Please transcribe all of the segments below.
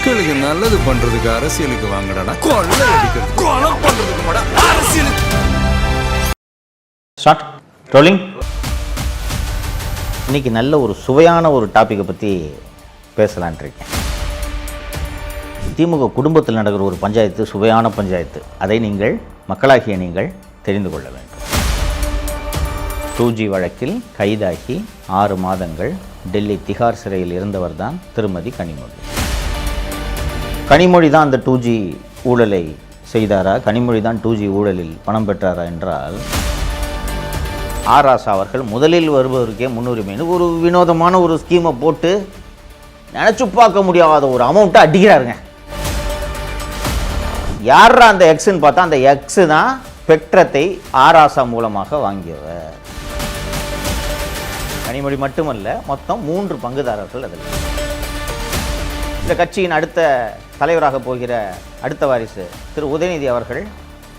மக்களுக்கு நல்லது பண்றதுக்கு அரசியலுக்கு வாங்கடா, கொள்ளை அடிக்கிறது கொலை பண்றதுக்கு மாடா அரசியலுக்கு. Start rolling. இன்னைக்கு நல்ல ஒரு சுவையான ஒரு டாப்பிக்கை பற்றி பேசலான் இருக்கேன். திமுக குடும்பத்தில் நடக்கிற ஒரு பஞ்சாயத்து சுவையான பஞ்சாயத்து. அதை நீங்கள் மக்களாகிய நீங்கள் தெரிந்து கொள்ள வேண்டும். 2G வழக்கில் கைதாகி 6 மாதங்கள் டெல்லி திகார் சிறையில் இருந்தவர் தான் திருமதி கனிமொழி. கனிமொழி தான் அந்த 2G ஊழலை செய்தாரா? கனிமொழி தான் 2G ஊழலில் பணம் பெற்றாரா என்றால், ஆராசா அவர்கள் முதலில் வருபவருக்கே முன்னுரிமைன்னு ஒரு வினோதமான ஒரு ஸ்கீமை போட்டு நினச்சி பார்க்க முடியாத ஒரு அமௌண்ட்டை அடிக்கிறாருங்க. யாரா அந்த எக்ஸ்ன்னு பார்த்தா அந்த எக்ஸு தான் ஸ்பெக்ட்ரத்தை ஆராசா மூலமாக வாங்கியவர். கனிமொழி மட்டுமல்ல, மொத்தம் 3 பங்குதாரர்கள் அதில். இந்த கட்சியின் அடுத்த தலைவராக போகிற அடுத்த வாரிசு திரு உதயநிதி அவர்கள்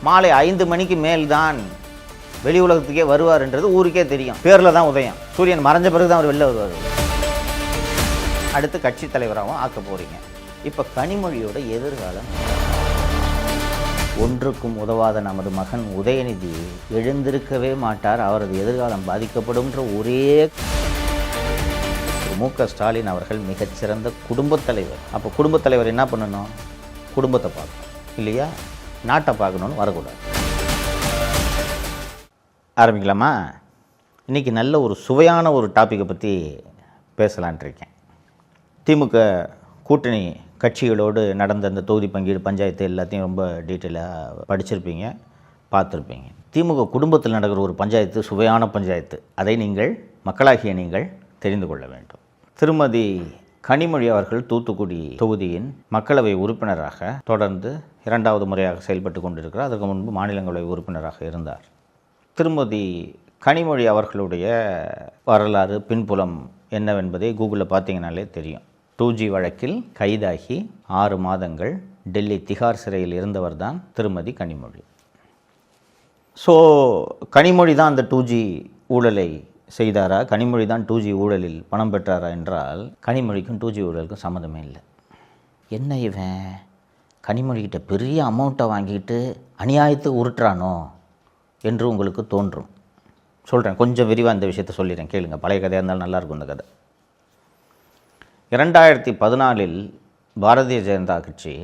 மாலை 5 மணிக்கு மேல் தான் வெளி உலகத்துக்கே வருவார்ன்றது ஊருக்கே தெரியும். பேரில் தான் உதயம். சூரியன் மறைஞ்ச பிறகு தான் அவர் வெளில வருவார். அடுத்து கட்சி தலைவராகவும் ஆக்க போகிறீங்க. இப்போ கனிமொழியோட எதிர்காலம், ஒன்றுக்கும் உதவாத நமது மகன் உதயநிதி எழுந்திருக்கவே மாட்டார், அவரது எதிர்காலம் பாதிக்கப்படும்ன்ற ஒரே மு.க. ஸ்டாலின் அவர்கள் மிகச்சிறந்த குடும்பத் தலைவர். அப்போ குடும்பத் தலைவர் என்ன பண்ணணும்? குடும்பத்தை பார்க்கணும் இல்லையா? நாட்டை பார்க்கணுன்னு வரக்கூடாது. ஆரம்பிக்கலாமா? இன்றைக்கி நல்ல ஒரு சுவையான ஒரு டாப்பிக்கை பற்றி பேசலான் இருக்கேன். திமுக கூட்டணி கட்சிகளோடு நடந்த அந்த தொகுதி பங்கீடு பஞ்சாயத்து எல்லாத்தையும் ரொம்ப டீட்டெயிலாக படிச்சிருப்பீங்க, பார்த்துருப்பீங்க. திமுக குடும்பத்தில் நடக்கிற ஒரு பஞ்சாயத்து சுவையான பஞ்சாயத்து. அதை நீங்கள் மக்களாகிய நீங்கள் தெரிந்து கொள்ள வேண்டும். திருமதி கனிமொழி அவர்கள் தூத்துக்குடி தொகுதியின் மக்களவை உறுப்பினராக தொடர்ந்து 2வது முறையாக செயல்பட்டு கொண்டிருக்கிறார். அதற்கு முன்பு மாநிலங்களவை உறுப்பினராக இருந்தார். திருமதி கனிமொழி அவர்களுடைய வரலாறு பின்புலம் என்னவென்பதை கூகுளில் பார்த்தீங்கனாலே தெரியும். 2G வழக்கில் கைதாகி 6 மாதங்கள் டெல்லி திகார் சிறையில் இருந்தவர் தான் திருமதி கனிமொழி. ஸோ கனிமொழி தான் அந்த 2G ஊழலை செய்தாரா? கனிமொழி தான் 2G ஊழலில் பணம் பெற்றாரா என்றால், கனிமொழிக்கும் 2G ஊழலுக்கும் சம்மந்தமே இல்லை. என்ன இவன் கனிமொழிக்கிட்ட பெரிய அமௌண்ட்டை வாங்கிட்டு அநியாயத்துக்கு உருட்டுறானோ என்று உங்களுக்கு தோன்றும். சொல்கிறேன், கொஞ்சம் விரிவாக இந்த விஷயத்தை சொல்லிடுறேன், கேளுங்க. பழைய கதையாக இருந்தாலும் நல்லாயிருக்கும் இந்த கதை. 2014 பாரதிய ஜனதா கட்சி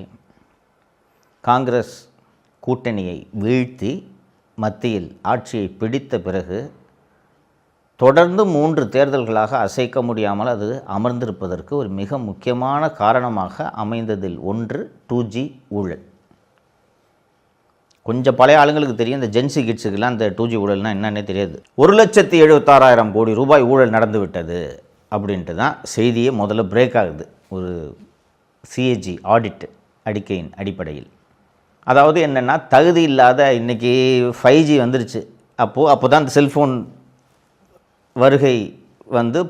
காங்கிரஸ் கூட்டணியை வீழ்த்தி மத்தியில் ஆட்சியை பிடித்த பிறகு தொடர்ந்து 3 தேர்தல்களாக அசைக்க முடியாமல் அது அமர்ந்திருப்பதற்கு ஒரு மிக முக்கியமான காரணமாக அமைந்ததில் ஒன்று 2G ஊழல். கொஞ்சம் பழைய ஆளுங்களுக்கு தெரியும், இந்த ஜென்சி கிட்ஸுக்கெல்லாம் இந்த 2G ஊழல்னால் என்னன்னே தெரியாது. 1,76,000 கோடி ரூபாய் ஊழல் நடந்து விட்டது அப்படின்ட்டு தான் செய்தியே முதல்ல பிரேக் ஆகுது ஒரு CAG ஆடிட் அறிக்கையின் அடிப்படையில். அதாவது என்னென்னா, தகுதி இல்லாத, இன்றைக்கி 5G வந்துருச்சு, அப்போ தான் இந்த செல்ஃபோன் வருகை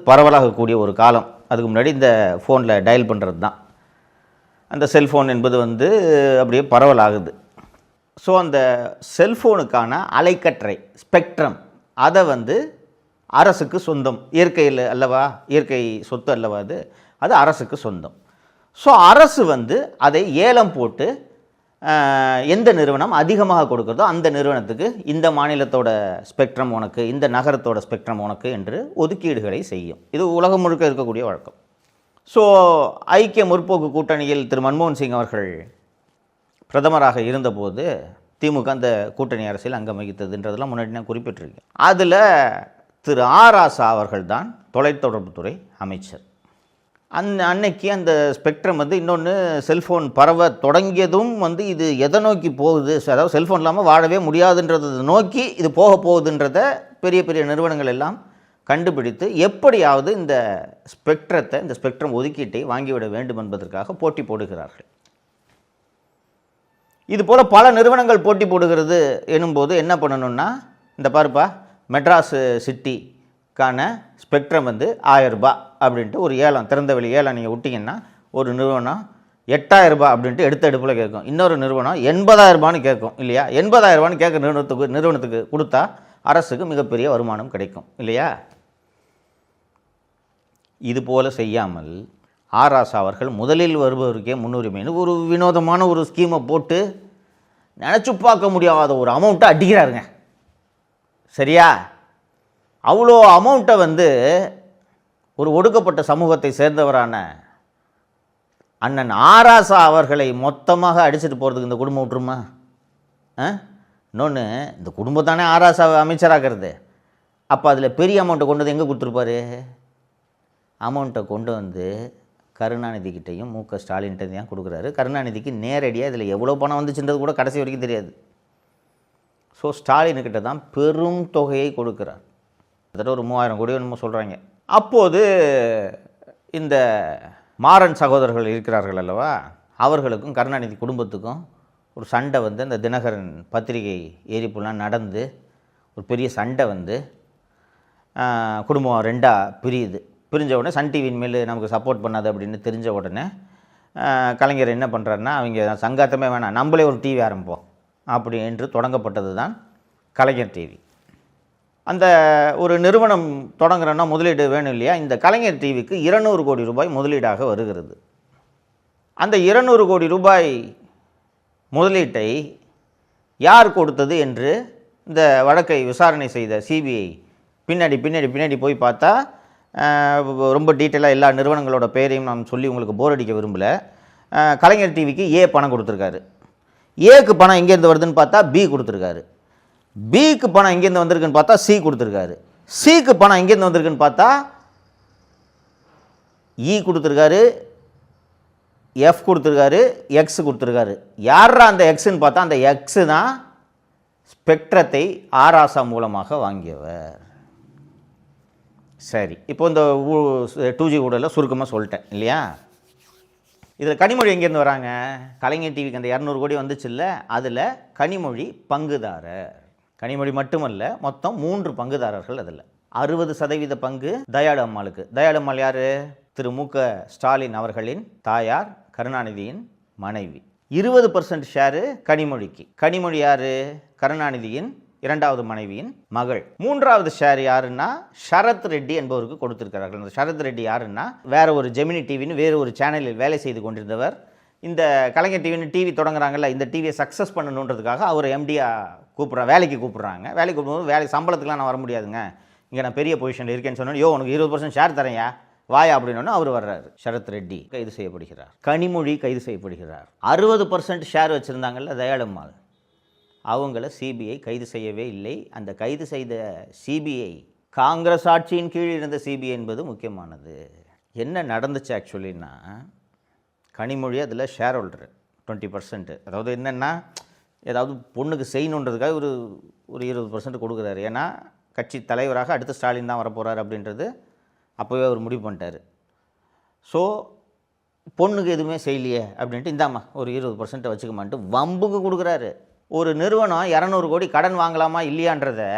பரவலாகக்கூடிய ஒரு காலம். அதுக்கு முன்னாடி இந்த ஃபோனில் டயல் பண்ணுறது தான் அந்த செல்ஃபோன் என்பது அப்படியே பரவலாகுது. ஸோ அந்த செல்ஃபோனுக்கான அலைக்கற்றை ஸ்பெக்ட்ரம் அதை அரசுக்கு சொந்தம். இயற்கையில் அல்லவா, இயற்கை சொத்து அல்லவா அது அரசுக்கு சொந்தம். ஸோ அரசு அதை ஏலம் போட்டு எந்த நிறுவனம் அதிகமாக கொடுக்குறதோ அந்த நிறுவனத்துக்கு இந்த மாநிலத்தோட ஸ்பெக்ட்ரம் உனக்கு, இந்த நகரத்தோட ஸ்பெக்ட்ரம் உனக்கு என்று ஒதுக்கீடுகளை செய்யும். இது உலகம் முழுக்க இருக்கக்கூடிய வழக்கம். ஸோ ஐக்கிய முற்போக்கு கூட்டணியில் திரு மன்மோகன் சிங் அவர்கள் பிரதமராக இருந்தபோது திமுக அந்த கூட்டணி அரசியல் அங்கம் வகித்ததுன்றதெல்லாம் முன்னாடி நான் குறிப்பிட்டிருக்கேன். அதில் திரு ஆராசா அவர்கள் தான் தொலைத்தொடர்புத்துறை அமைச்சர். அன்னைக்கு அந்த ஸ்பெக்ட்ரம் இன்னொன்று செல்ஃபோன் பரவ தொடங்கியதும் இது எதை நோக்கி போகுது, அதாவது செல்ஃபோன் இல்லாமல் வாழவே முடியாதுன்றதை நோக்கி இது போக போகுதுன்றதை பெரிய பெரிய நிறுவனங்கள் எல்லாம் கண்டுபிடித்து எப்படியாவது இந்த ஸ்பெக்ட்ரத்தை, இந்த ஸ்பெக்ட்ரம் ஒதுக்கீட்டை வாங்கிவிட வேண்டும் என்பதற்காக போட்டி போடுகிறார்கள். இதுபோல் பல நிறுவனங்கள் போட்டி போடுகிறது எனும்போது என்ன பண்ணணும்னா, இந்த பாருப்பா மெட்ராஸ் சிட்டிக்கான ஸ்பெக்ட்ரம் 1000 ரூபாய் அப்படின்ட்டு ஒரு ஏலம், திறந்த வெளி ஏலம் நீங்கள் விட்டிங்கன்னா ஒரு நிறுவனம் 8000 ரூபாய் அப்படின்ட்டு எடுத்த எடுப்பில் கேட்கும். இன்னொரு நிறுவனம் 80,000 ரூபான்னு கேட்கும் இல்லையா? 80,000 ரூபான்னு கேட்க நிறுவனத்துக்கு கொடுத்தா அரசுக்கு மிகப்பெரிய வருமானம் கிடைக்கும் இல்லையா? இது போல் செய்யாமல் ஆராசா அவர்கள் முதலில் வருபவருக்கே முன்னுரிமைன்னு ஒரு வினோதமான ஒரு ஸ்கீமை போட்டு நினச்சி பார்க்க முடியாத ஒரு அமௌண்ட்டை அடிக்கிறாருங்க. சரியா? அவ்வளோ அமௌண்ட்டை வந்து ஒரு ஒடுக்கப்பட்ட சமூகத்தை சேர்ந்தவரான அண்ணன் ஆராசா அவர்களை மொத்தமாக அடிச்சுட்டு போகிறதுக்கு இந்த குடும்பம் விட்டுருமா? இன்னொன்று, இந்த குடும்பம் தானே ஆராசாவை அமைச்சராகிறது. அப்போ அதில் பெரிய அமௌண்ட்டை கொண்டு வந்து எங்கே கொடுத்துருப்பாரு? அமௌண்ட்டை கொண்டு வந்து கருணாநிதிக்கிட்டையும் ஸ்டாலின்கிட்ட தான் கொடுக்குறாரு. கருணாநிதிக்கு நேரடியாக இதில் எவ்வளோ பணம் வந்துச்சுன்றது கூட கடைசி வரைக்கும் தெரியாது. ஸோ ஸ்டாலின்கிட்ட தான் பெரும் தொகையை கொடுக்குறார். கிட்டத்தட்ட ஒரு 3000 கோடி என்னமோ சொல்கிறாங்க. அப்போது இந்த மாறன் சகோதரர்கள் இருக்கிறார்கள் அல்லவா, அவர்களுக்கும் கருணாநிதி குடும்பத்துக்கும் ஒரு சண்டை வந்து அந்த தினகரன் பத்திரிகை எரிப்புலாம் நடந்து ஒரு பெரிய சண்டை வந்து குடும்பம் ரெண்டாக பிரியுது. பிரிஞ்ச உடனே சன் டிவியின் மேல் நமக்கு சப்போர்ட் பண்ணாது அப்படின்னு தெரிஞ்ச உடனே கலைஞர் என்ன பண்ணுறாருன்னா, அவங்க சங்காத்தமே வேணாம், நம்மளே ஒரு டிவி ஆரம்பிப்போம் அப்படி என்று தொடங்கப்பட்டது தான் கலைஞர் டிவி. அந்த ஒரு நிறுவனம் தொடங்குறோன்னா முதலீடு வேணும் இல்லையா? இந்த கலைஞர் டிவிக்கு 200 கோடி ரூபாய் முதலீடாக வருகிறது. அந்த 200 கோடி ரூபாய் முதலீட்டை யார் கொடுத்தது என்று இந்த வழக்கை விசாரணை செய்த சிபிஐ பின்னாடி போய் பார்த்தா, ரொம்ப டீட்டெயிலாக எல்லா நிறுவனங்களோட பேரையும் நான் சொல்லி உங்களுக்கு போர் அடிக்க விரும்பலை. கலைஞர் டிவிக்கு ஏ பணம் கொடுத்துருக்காரு. ஏக்கு பணம் எங்கேருந்து வருதுன்னு பார்த்தா பி கொடுத்துருக்காரு. பிக்கு பணம் எங்கேருந்து வந்திருக்குன்னு பார்த்தா சி கொடுத்துருக்காரு. சிக்கு பணம் எங்கேருந்து வந்திருக்குன்னு பார்த்தா இ கொடுத்துருக்காரு, எஃப் கொடுத்துருக்காரு, எக்ஸ் கொடுத்துருக்காரு. யாரா அந்த எக்ஸுன்னு பார்த்தா அந்த எக்ஸு தான் ஸ்பெக்ட்ரத்தை ஆராசா மூலமாக வாங்கியவர். சரி, இப்போ இந்த 2G ஊழலை சுருக்கமாக சொல்லிட்டேன் இல்லையா? இதில் கனிமொழி எங்கேருந்து வராங்க? கலைஞர் டிவிக்கு அந்த 200 கோடி வந்துச்சு இல்லை, அதில் கனிமொழி பங்குதாரர். கனிமொழி மட்டுமல்ல, மொத்தம் 3 பங்குதாரர்கள். அதில் 60% பங்கு தயாளு அம்மாளுக்கு. தயாளு அம்மாள் யார்? திரு ஸ்டாலின் அவர்களின் தாயார், கருணாநிதியின் மனைவி. 20% ஷேரு கனிமொழிக்கு. கனிமொழி யார்? கருணாநிதியின் 2வது மனைவியின் மகள். 3வது ஷேர் யாருன்னா சரத் ரெட்டி என்பவருக்கு கொடுத்திருக்கிறார்கள். அந்த சரத் ரெட்டி யாருன்னா வேற ஒரு ஜெமினி டிவின்னு வேறு ஒரு சேனலில் வேலை செய்து கொண்டிருந்தவர். இந்த கலைஞர் டிவின்னு டிவி தொடங்குறாங்கல்ல, இந்த டிவியை சக்ஸஸ் பண்ணணுன்றதுக்காக அவர் எம்டியாக வேலைக்கு கூப்பிட்றாங்க. வேலைக்கு கூப்பிடும்போது வேலை சம்பளத்துக்குலாம் நான் வர முடியாதுங்க, இங்கே நான் பெரிய பொசிஷனில் இருக்கேன்னு சொன்னோம். உனக்கு 20% ஷேர் தரேன்யா வாயா அப்படின்னு அவர் வர்றாரு. சரத் ரெட்டி கைது செய்யப்படுகிறார். கனிமொழி கைது செய்யப்படுகிறார். 60% ஷேர் வச்சுருந்தாங்கல்ல தயாளம்மாள், அவங்கள சிபிஐ கைது செய்யவே இல்லை. அந்த கைது செய்த சிபிஐ காங்கிரஸ் ஆட்சியின் கீழ் இருந்த சிபிஐ என்பது முக்கியமானது. என்ன நடந்துச்சு ஆக்சுவலின்னா, கனிமொழி அதில் ஷேர் ஹோல்டர் 20%. அதாவது என்னென்னா, ஏதாவது பொண்ணுக்கு செய்யணுன்றதுக்காக ஒரு 20% கொடுக்குறாரு. ஏன்னா கட்சி தலைவராக அடுத்த ஸ்டாலின் தான் வரப்போகிறார் அப்படின்றது அப்போவே அவர் முடிவு பண்ணிட்டார். ஸோ பொண்ணுக்கு எதுவுமே செய்யலையே அப்படின்ட்டு இந்தாம்மா ஒரு 20% வச்சுக்கமான்ட்டு வம்புக்கு கொடுக்குறாரு. ஒரு நிறுவனம் 200 கோடி கடன் வாங்கலாமா இல்லையான்றதை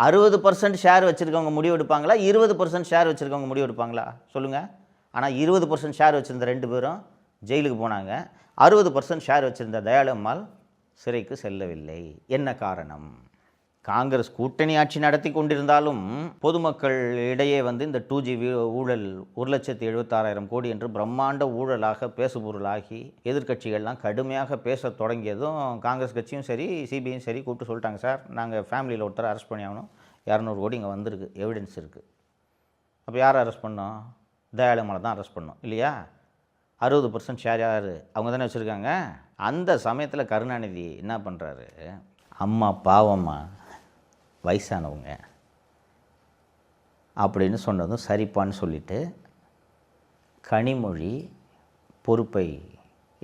60% ஷேர் வச்சுருக்கவங்க முடிவு எடுப்பாங்களா, 20% ஷேர் வச்சுருக்கவங்க முடிவு எடுப்பாங்களா சொல்லுங்கள்? ஆனால் 20% ஷேர் வச்சுருந்த 2 பேரும் ஜெயிலுக்கு போனாங்க. 60% ஷேர் வச்சுருந்த தயாளம்மாள் சிறைக்கு செல்லவில்லை. என்ன காரணம்? காங்கிரஸ் கூட்டணி ஆட்சி நடத்தி கொண்டிருந்தாலும் பொதுமக்கள் இடையே இந்த 2G ஊழல் 1,76,000 கோடி என்று பிரம்மாண்ட ஊழலாக பேசுபொருளாகி எதிர்க்கட்சிகள்லாம் கடுமையாக பேச தொடங்கியதும் காங்கிரஸ் கட்சியும் சரி சிபிஐயும் சரி கூப்பிட்டு சொல்லிட்டாங்க, சார் நாங்கள் ஃபேமிலியில் ஒருத்தர் அரெஸ்ட் பண்ணி ஆகணும், 200 கோடி இங்கே வந்திருக்கு, எவிடன்ஸ் இருக்குது. அப்போ யாரை அரெஸ்ட் பண்ணோம்? தயாளம்மாளை தான் அரெஸ்ட் பண்ணோம் இல்லையா? 60% ஷேர் யார்? அவங்க தானே வச்சுருக்காங்க. அந்த சமயத்தில் கருணாநிதி என்ன பண்ணுறாரு, அம்மா பாவம்மா வயசானவங்க அப்படின்னு சொன்னதும் சரிப்பான்னு சொல்லிவிட்டு கனிமொழி பொறுப்பை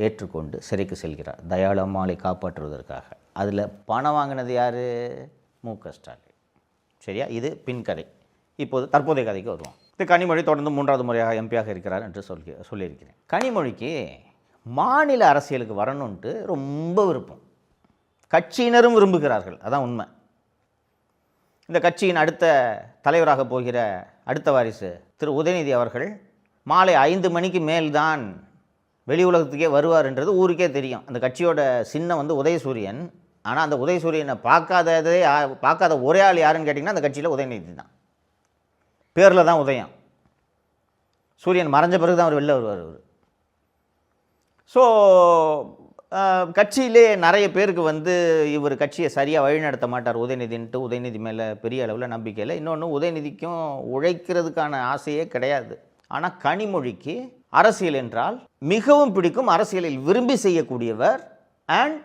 ஏற்றுக்கொண்டு சிறைக்கு செல்கிறார் தயாளம்மாளை காப்பாற்றுவதற்காக. அதில் பணம் வாங்கினது யார்? ஸ்டாலின். சரியா? இது பின்கதை. இப்போது தற்போதைய கதைக்கு வருவோம். இது கனிமொழி தொடர்ந்து 3வது முறையாக எம்பியாக இருக்கிறார் என்று சொல்லியிருக்கிறேன். கனிமொழிக்கு மாநில அரசியலுக்கு வரணுன்ட்டு ரொம்ப விருப்பம். கட்சியினரும் விரும்புகிறார்கள், அதான் உண்மை. இந்த கட்சியின் அடுத்த தலைவராக போகிற அடுத்த வாரிசு திரு உதயநிதி அவர்கள் மாலை 5 மணிக்கு மேல்தான் வெளி உலகத்துக்கே வருவார்ன்றது ஊருக்கே தெரியும். அந்த கட்சியோட சின்னம் உதயசூரியன். ஆனால் அந்த உதயசூரியனை பார்க்காத ஒரே ஆள் யாருன்னு கேட்டிங்கன்னா அந்த கட்சியில் உதயநிதி தான். பேரில் தான் உதயம். சூரியன் மறைஞ்ச பிறகு தான் அவர் வெளில வருவார் அவர். ஸோ கட்சியிலே நிறைய பேருக்கு வந்து இவர் கட்சியை சரியாக வழிநடத்த மாட்டார் உதயநிதின்ட்டு உதயநிதி மேலே பெரிய அளவில் நம்பிக்கை இல்லை. இன்னொன்று, உதயநிதிக்கும் உழைக்கிறதுக்கான ஆசையே கிடையாது. ஆனால் கனிமொழிக்கு அரசியல் என்றால் மிகவும் பிடிக்கும், அரசியலில் விரும்பி செய்யக்கூடியவர், அண்ட்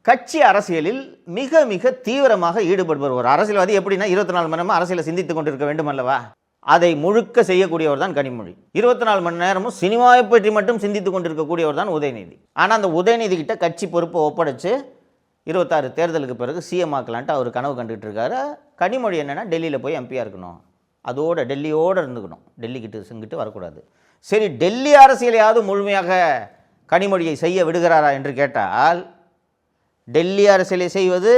கட்சி அரசியலில் மிக மிக தீவிரமாக ஈடுபடுபவர். ஒரு அரசியல்வாதி எப்படின்னா 24 மணி நேரமும் அரசியலை சிந்தித்து கொண்டிருக்க வேண்டும் அல்லவா? அதை முழுக்க செய்யக்கூடியவர் தான் கனிமொழி. 24 மணி நேரமும் சினிமாவை பற்றி மட்டும் சிந்தித்து கொண்டிருக்கக்கூடியவர் தான் உதயநிதி. ஆனால் அந்த உதயநிதி கிட்ட கட்சி பொறுப்பை ஒப்படைச்சு 26 தேர்தலுக்கு பிறகு சிஎம் ஆக்கலான்ட்டு அவர் கனவு கண்டுகிட்டு இருக்காரு. கனிமொழி என்னென்னா டெல்லியில் போய் எம்பியாக இருக்கணும், அதோட டெல்லியோடு இருந்துக்கணும், டெல்லிக்கிட்டு செங்கிட்டு வரக்கூடாது. சரி, டெல்லி அரசியலையாவது முழுமையாக கனிமொழியை செய்ய விடுகிறாரா என்று கேட்டால், டெல்லி அரசியலை செய்வது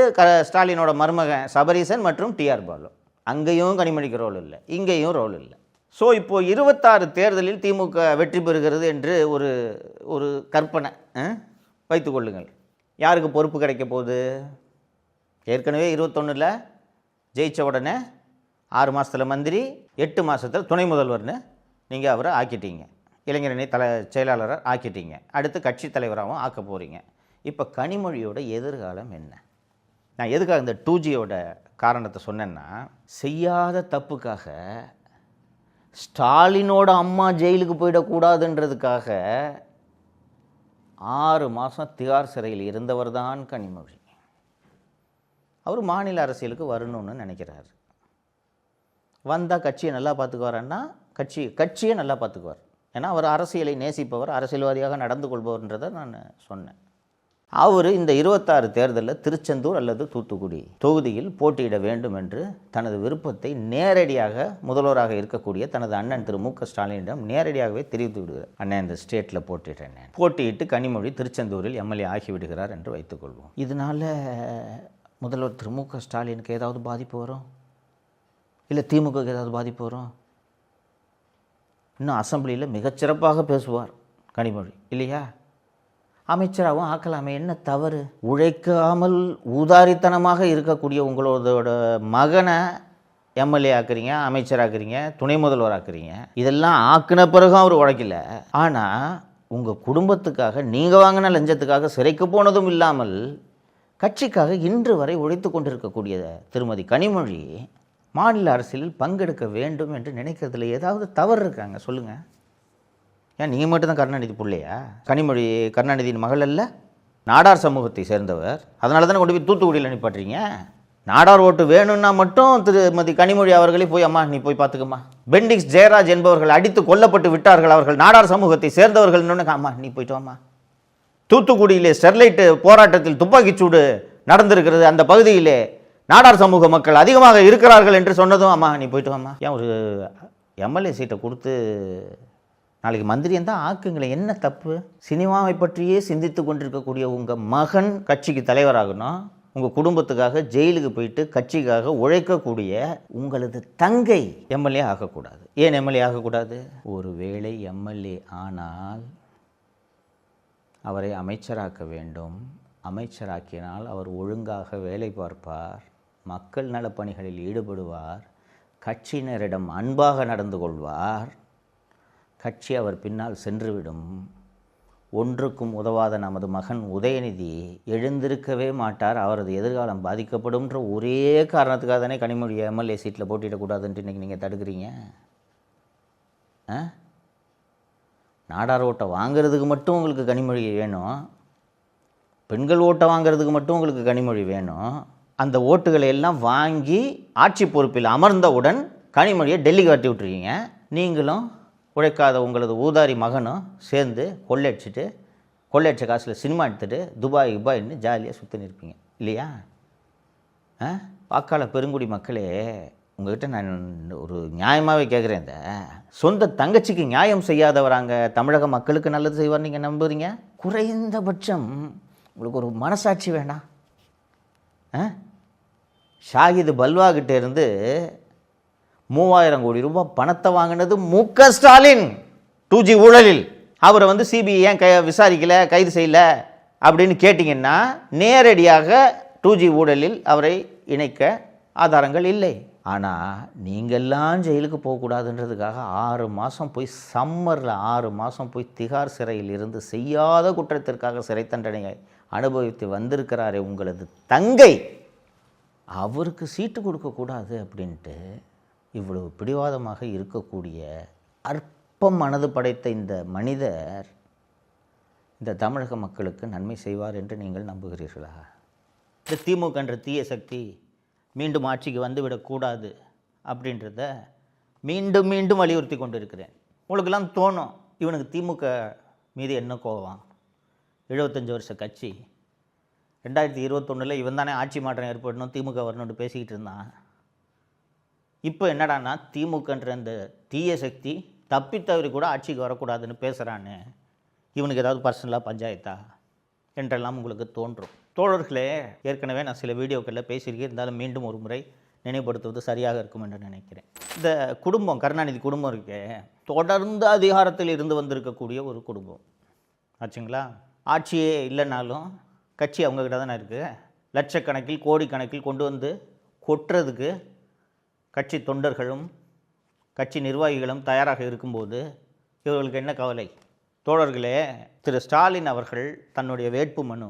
ஸ்டாலினோட மருமகன் சபரீசன் மற்றும் டிஆர் பாலு. அங்கேயும் கனிமொழிக்கு ரோல் இல்லை, இங்கேயும் ரோல் இல்லை. ஸோ இப்போது 26 தேர்தலில் திமுக வெற்றி பெறுகிறது என்று ஒரு கற்பனை வைத்துக்கொள்ளுங்கள். யாருக்கு பொறுப்பு கிடைக்க போகுது? ஏற்கனவே 21 ஜெயித்த உடனே 6 மாதத்தில் மந்திரி, 8 மாதத்தில் துணை முதல்வர்னு நீங்கள் அவரை ஆக்கிட்டீங்க, இளைஞரணி செயலாளராக ஆக்கிட்டீங்க, அடுத்து கட்சி தலைவராகவும் ஆக்க போகிறீங்க. இப்போ கனிமொழியோட எதிர்காலம் என்ன? நான் எதுக்காக இந்த 2Gயோட காரணத்தை சொன்னேன்னா, செய்யாத தப்புக்காக ஸ்டாலினோட அம்மா ஜெயிலுக்கு போயிடக்கூடாதுன்றதுக்காக 6 மாதம் திகார் சிறையில் இருந்தவர் தான் கனிமொழி. அவர் மாநில அரசியலுக்கு வரணும்னு நினைக்கிறார். வந்தால் கட்சியை நல்லா பார்த்துக்குவாரன்னா கட்சியை நல்லா பார்த்துக்குவார். ஏன்னா அவர் அரசியலை நேசிப்பவர், அரசியல்வாதியாக நடந்து கொள்பவர்ன்றதை நான் சொன்னேன். அவர் இந்த 26 தேர்தலில் திருச்செந்தூர் அல்லது தூத்துக்குடி தொகுதியில் போட்டியிட வேண்டும் என்று தனது விருப்பத்தை நேரடியாக முதல்வராக இருக்கக்கூடிய தனது அண்ணன் திரு மு.க. ஸ்டாலினிடம் நேரடியாகவே தெரிவித்து விடுகிறார். அண்ணன் இந்த ஸ்டேட்டில் போட்டியிட்டேன், போட்டியிட்டு கனிமொழி திருச்செந்தூரில் எம்எல்ஏ ஆகிவிடுகிறார் என்று வைத்துக்கொள்வோம். இதனால் முதல்வர் திரு மு.க. ஸ்டாலினுக்கு ஏதாவது பாதிப்பு வரும்? இல்லை திமுகவுக்கு ஏதாவது பாதிப்பு வரும்? இன்னும் அசெம்பிளியில் மிகச்சிறப்பாக பேசுவார் கனிமொழி, இல்லையா? அமைச்சராகவும் ஆக்கலாமே, என்ன தவறு? உழைக்காமல் ஊதாரித்தனமாக இருக்கக்கூடிய உங்களோட மகனை எம்எல்ஏ ஆக்குறீங்க, அமைச்சராக்குறீங்க, துணை முதல்வர் ஆக்குறீங்க. இதெல்லாம் ஆக்கின பிறகும் அவர் உழைக்கல. ஆனால் உங்கள் குடும்பத்துக்காக நீங்கள் வாங்கின லஞ்சத்துக்காக சிறைக்கு போனதும் இல்லாமல் கட்சிக்காக இன்று வரை உழைத்து கொண்டிருக்கக்கூடிய திருமதி கனிமொழி மாநில அரசியலில் பங்கெடுக்க வேண்டும் என்று நினைக்கிறதுல ஏதாவது தவறு இருக்காங்க சொல்லுங்கள். ஏன் நீங்கள் மட்டும்தான் கருணாநிதி பிள்ளையா? கனிமொழி கருணாநிதியின் மகள் அல்ல, நாடார் சமூகத்தை சேர்ந்தவர். அதனால தானே கொண்டு போய் தூத்துக்குடியில் அனுப்பிடுறீங்க. நாடார் ஓட்டு வேணும்னா மட்டும் திருமதி கனிமொழி அவர்களே போய் அம்மா நீ போய் பார்த்துக்கம்மா. பெண்டிக்ஸ் ஜெயராஜ் என்பவர்கள் அடித்து கொல்லப்பட்டு விட்டார்கள், அவர்கள் நாடார் சமூகத்தை சேர்ந்தவர்கள். அம்மா நீ போயிட்டு வாம்மா. தூத்துக்குடியிலே ஸ்டெர்லைட் போராட்டத்தில் துப்பாக்கிச்சூடு நடந்திருக்கிறது, அந்த பகுதியிலே நாடார் சமூக மக்கள் அதிகமாக இருக்கிறார்கள் என்று சொன்னதும் அம்மா நீ போயிட்டு வாம்மா. ஏன் ஒரு எம்எல்ஏ சீட்டை கொடுத்து நாளைக்கு மந்திரியம் தான் ஆக்குங்களேன், என்ன தப்பு? சினிமாவை பற்றியே சிந்தித்து கொண்டிருக்கக்கூடிய உங்கள் மகன் கட்சிக்கு தலைவராகணும், உங்கள் குடும்பத்துக்காக ஜெயிலுக்கு போயிட்டு கட்சிக்காக உழைக்கக்கூடிய உங்களது தங்கை எம்எல்ஏ ஆகக்கூடாது. ஏன் எம்எல்ஏ ஆகக்கூடாது? ஒருவேளை எம்எல்ஏ ஆனால் அவரை அமைச்சராக்க வேண்டும். அமைச்சராக்கினால் அவர் ஒழுங்காக வேலை பார்ப்பார், மக்கள் நலப்பணிகளில் ஈடுபடுவார், கட்சியினரிடம் அன்பாக நடந்து கொள்வார், கட்சி அவர் பின்னால் சென்றுவிடும். ஒன்றுக்கும் உதவாத நமது மகன் உதயநிதி எழுந்திருக்கவே மாட்டார், அவரது எதிர்காலம் பாதிக்கப்படும்ன்ற ஒரே காரணத்துக்காக தானே கனிமொழி எம்எல்ஏ சீட்டில் போட்டியிடக்கூடாதுன்ட்டு இன்றைக்கி நீங்கள் தடுக்கிறீங்க. நாடார் ஓட்டை வாங்கிறதுக்கு மட்டும் உங்களுக்கு கனிமொழி வேணும், பெண்கள் ஓட்டை வாங்கிறதுக்கு மட்டும் உங்களுக்கு கனிமொழி வேணும். அந்த ஓட்டுகளை எல்லாம் வாங்கி ஆட்சி பொறுப்பில் அமர்ந்தவுடன் கனிமொழியை டெல்லிக்கு கட்டி விட்டுருக்கீங்க. நீங்களும் உழைக்காத உங்களது ஊதாரி மகனும் சேர்ந்து கொள்ளையடிச்ச காசில் சினிமா எடுத்துகிட்டு துபாய்ன்னு ஜாலியாக சுற்றின்னு இருப்பீங்க, இல்லையா? வாக்காள பெருங்குடி மக்களே, உங்கள்கிட்ட நான் ஒரு நியாயமாகவே கேட்குறேன். இந்த சொந்த தங்கச்சிக்கு நியாயம் செய்யாதவராங்க தமிழக மக்களுக்கு நல்லது செய்வார் நீங்கள் நம்புறீங்க? குறைந்தபட்சம் உங்களுக்கு ஒரு மனசாட்சி வேண்டாம்? ஷாகிது பல்வாகிட்ட இருந்து 3000 கோடி ரூபாய் பணத்தை வாங்கினது மு.க. ஸ்டாலின் 2G ஊழலில். அவரை வந்து சிபிஐ ஏன் விசாரிக்கலை, கைது செய்யலை அப்படின்னு கேட்டிங்கன்னா நேரடியாக 2G ஊழலில் அவரை இணைக்க ஆதாரங்கள் இல்லை. ஆனால் நீங்கள்லாம் ஜெயிலுக்கு போகக்கூடாதுன்றதுக்காக 6 மாதம் போய் சம்மரில் 6 மாதம் போய் திகார் சிறையில் இருந்து செய்யாத குற்றத்திற்காக சிறை தண்டனையை அனுபவித்து வந்திருக்கிறாரே உங்களது தங்கை, அவருக்கு சீட்டு கொடுக்கக்கூடாது அப்படின்ட்டு இவ்வளவு பிடிவாதமாக இருக்கக்கூடிய அற்ப மனது படைத்த இந்த மனிதர் இந்த தமிழக மக்களுக்கு நன்மை செய்வார் என்று நீங்கள் நம்புகிறீர்களா? இந்த திமுக என்ற தீய சக்தி மீண்டும் ஆட்சிக்கு வந்துவிடக்கூடாது அப்படின்றத மீண்டும் மீண்டும் வலியுறுத்தி கொண்டு இருக்கிறேன். உங்களுக்கெல்லாம் தோணும், இவனுக்கு திமுக மீது என்ன கோபம், 75 வருஷ கட்சி, 2021 இவன் தானே ஆட்சி மாற்றம் ஏற்படணும், திமுக வரணும்னு பேசிக்கிட்டு இருந்தான். இப்போ என்னடான்னா திமுகன்ற அந்த தீய சக்தி தப்பித்தவரி கூட ஆட்சிக்கு வரக்கூடாதுன்னு பேசுகிறான்னு, இவனுக்கு ஏதாவது பர்சனலாக பஞ்சாயத்தா என்றெல்லாம் உங்களுக்கு தோன்றும். தோழர்களே, ஏற்கனவே நான் சில வீடியோக்களில் பேசியிருக்கேன், இருந்தாலும் மீண்டும் ஒரு முறை நினைவுபடுத்துவது சரியாக இருக்கும் என்று நினைக்கிறேன். இந்த குடும்பம், கருணாநிதி குடும்பம் இருக்கே, தொடர்ந்து அதிகாரத்தில் இருந்து வந்திருக்கக்கூடிய ஒரு குடும்பம் ஆச்சுங்களா. ஆட்சியே இல்லைனாலும் கட்சி அவங்கக்கிட்ட தானே இருக்குது. லட்சக்கணக்கில் கோடிக்கணக்கில் கொண்டு வந்து கொட்டுறதுக்கு கட்சி தொண்டர்களும் கட்சி நிர்வாகிகளும் தயாராக இருக்கும்போது இவர்களுக்கு என்ன கவலை? தோழர்களே, திரு ஸ்டாலின் அவர்கள் தன்னுடைய வேட்பு மனு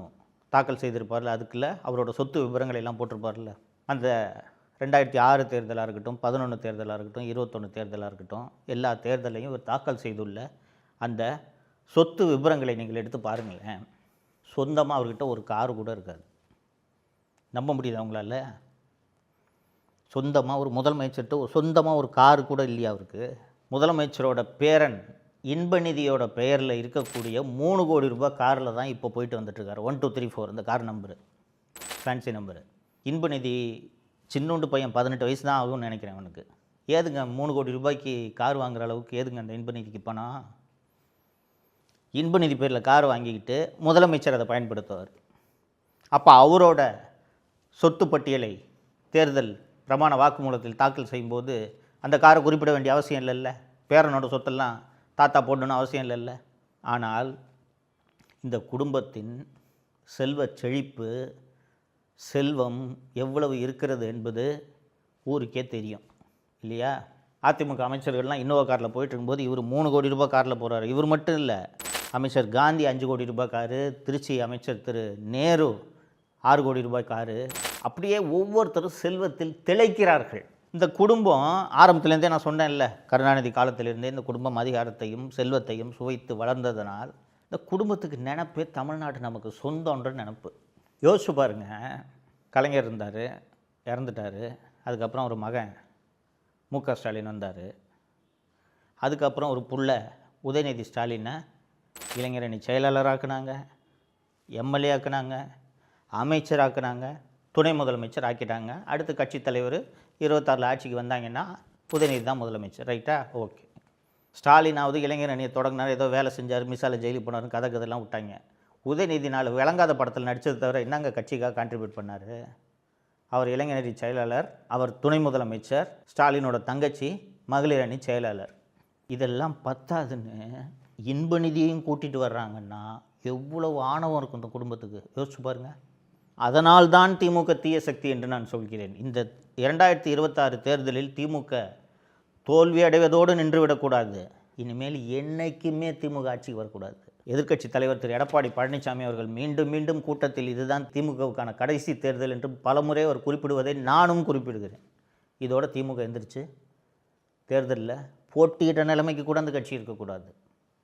தாக்கல் செய்திருப்பார்ல, அதுக்குள்ள அவரோட சொத்து விவரங்களை எல்லாம் போட்டிருப்பார்ல. அந்த 2006 தேர்தலாக இருக்கட்டும், 11 தேர்தலாக இருக்கட்டும், 21 தேர்தலாக இருக்கட்டும், எல்லா தேர்தலையும் இவர் தாக்கல் செய்துள்ள அந்த சொத்து விவரங்களை நீங்கள் எடுத்து பாருங்களேன். சொந்தமாக அவர்கிட்ட ஒரு காரு கூட இருக்காது. நம்ப முடியுது அவங்களால? சொந்தமாக ஒரு முதலமைச்சர்கிட்ட சொந்தமாக ஒரு காரு கூட இல்லையா அவருக்கு? முதலமைச்சரோட பேரன் இன்பநிதியோட பெயரில் இருக்கக்கூடிய 3 கோடி ரூபாய் காரில் தான் இப்போ போயிட்டு வந்துட்டுருக்காரு. 1234 இந்த car number, fancy number. Inbanithi சின்னோண்டு பையன், 18 வயசு தான் ஆகும்னு நினைக்கிறேன் அவனுக்கு. ஏதுங்க 3 கோடி ரூபாய்க்கு கார் வாங்குகிற அளவுக்கு ஏதுங்க அந்த இன்பநிதிக்கு பணம்? இன்பநிதி பேரில் கார் வாங்கிக்கிட்டு முதலமைச்சர் அதை பயன்படுத்துவார். அப்போ அவரோட சொத்து பட்டியலை தேர்தல் பிரமாண வாக்குமூலத்தில் தாக்கல் செய்யும்போது அந்த காரை குறிப்பிட வேண்டிய அவசியம் இல்லைல்ல. பேரனோட சொத்தெல்லாம் தாத்தா போடணுன்னு அவசியம் இல்லைல்ல. ஆனால் இந்த குடும்பத்தின் செல்வ செழிப்பு, செல்வம் எவ்வளவு இருக்கிறது என்பது ஊருக்கே தெரியும் இல்லையா? அதிமுக அமைச்சர்கள்லாம் இன்னோவா காரில் போயிட்டு இருக்கும்போது இவர் 3 கோடி ரூபாய் காரில் போகிறாரு. இவர் மட்டும் இல்லை, அமைச்சர் காந்தி 5 கோடி ரூபாய் காரு, திருச்சி அமைச்சர் திரு நேரு 6 கோடி ரூபாய் காரு. அப்படியே ஒவ்வொருத்தரும் செல்வத்தில் திளைக்கிறார்கள். இந்த குடும்பம் ஆரம்பத்துலேருந்தே நான் சொன்னேன்ல, கருணாநிதி காலத்திலிருந்தே இந்த குடும்பம் அதிகாரத்தையும் செல்வத்தையும் சுவைத்து வளர்ந்ததனால் இந்த குடும்பத்துக்கு நினப்பே தமிழ்நாடு நமக்கு சொந்தன்ற நினப்பு. யோசிச்சு பாருங்க, கலைஞர் இருந்தார், இறந்துட்டார். அதுக்கப்புறம் ஒரு மகன் மு.க. ஸ்டாலின் வந்தார். அதுக்கப்புறம் ஒரு புள்ள உதயநிதி ஸ்டாலினை இளைஞரணி செயலாளராக்குனாங்க, எம்எல்ஏ ஆக்குனாங்க, அமைச்சர் ஆக்குனாங்க, துணை முதலமைச்சர் ஆக்கிட்டாங்க. அடுத்து கட்சி தலைவர் 26 ஆட்சிக்கு வந்தாங்கன்னா உதயநிதி தான் முதலமைச்சர். ரைட்டா? ஓகே. ஸ்டாலினாவது இளைஞர் அணியை தொடங்கினார், ஏதோ வேலை செஞ்சார், மிசால ஜெயிலுக்கு போனார், கதைலாம் விட்டாங்க. உதயநிதி 4 விளங்காத படத்தில் நடித்தது தவிர என்னங்க கட்சிக்காக கான்ட்ரிபியூட் பண்ணார்? அவர் இளைஞரணி செயலாளர், அவர் துணை முதலமைச்சர், ஸ்டாலினோட தங்கச்சி மகளிர் அணி செயலாளர். இதெல்லாம் பத்தாதுன்னு இன்பநிதியையும் கூட்டிகிட்டு வர்றாங்கன்னா எவ்வளவு ஆணவம் இருக்கும் இந்த குடும்பத்துக்கு, யோசிச்சு பாருங்கள். அதனால்தான் திமுக தீய சக்தி என்று நான் சொல்கிறேன். இந்த 2026 தேர்தலில் திமுக தோல்வி அடைவதோடு நின்றுவிடக்கூடாது. இனிமேல் என்றைக்குமே திமுக ஆட்சிக்கு வரக்கூடாது. எதிர்க்கட்சி தலைவர் திரு எடப்பாடி பழனிசாமி அவர்கள் மீண்டும் மீண்டும் கூட்டத்தில் இதுதான் திமுகவுக்கான கடைசி தேர்தல் என்று பலமுறை அவர் குறிப்பிடுவதை நானும் குறிப்பிடுகிறேன். இதோட திமுக எந்திரிச்சு தேர்தலில் போட்டியிட்ட நிலைமைக்கு கூட அந்த கட்சி இருக்கக்கூடாது.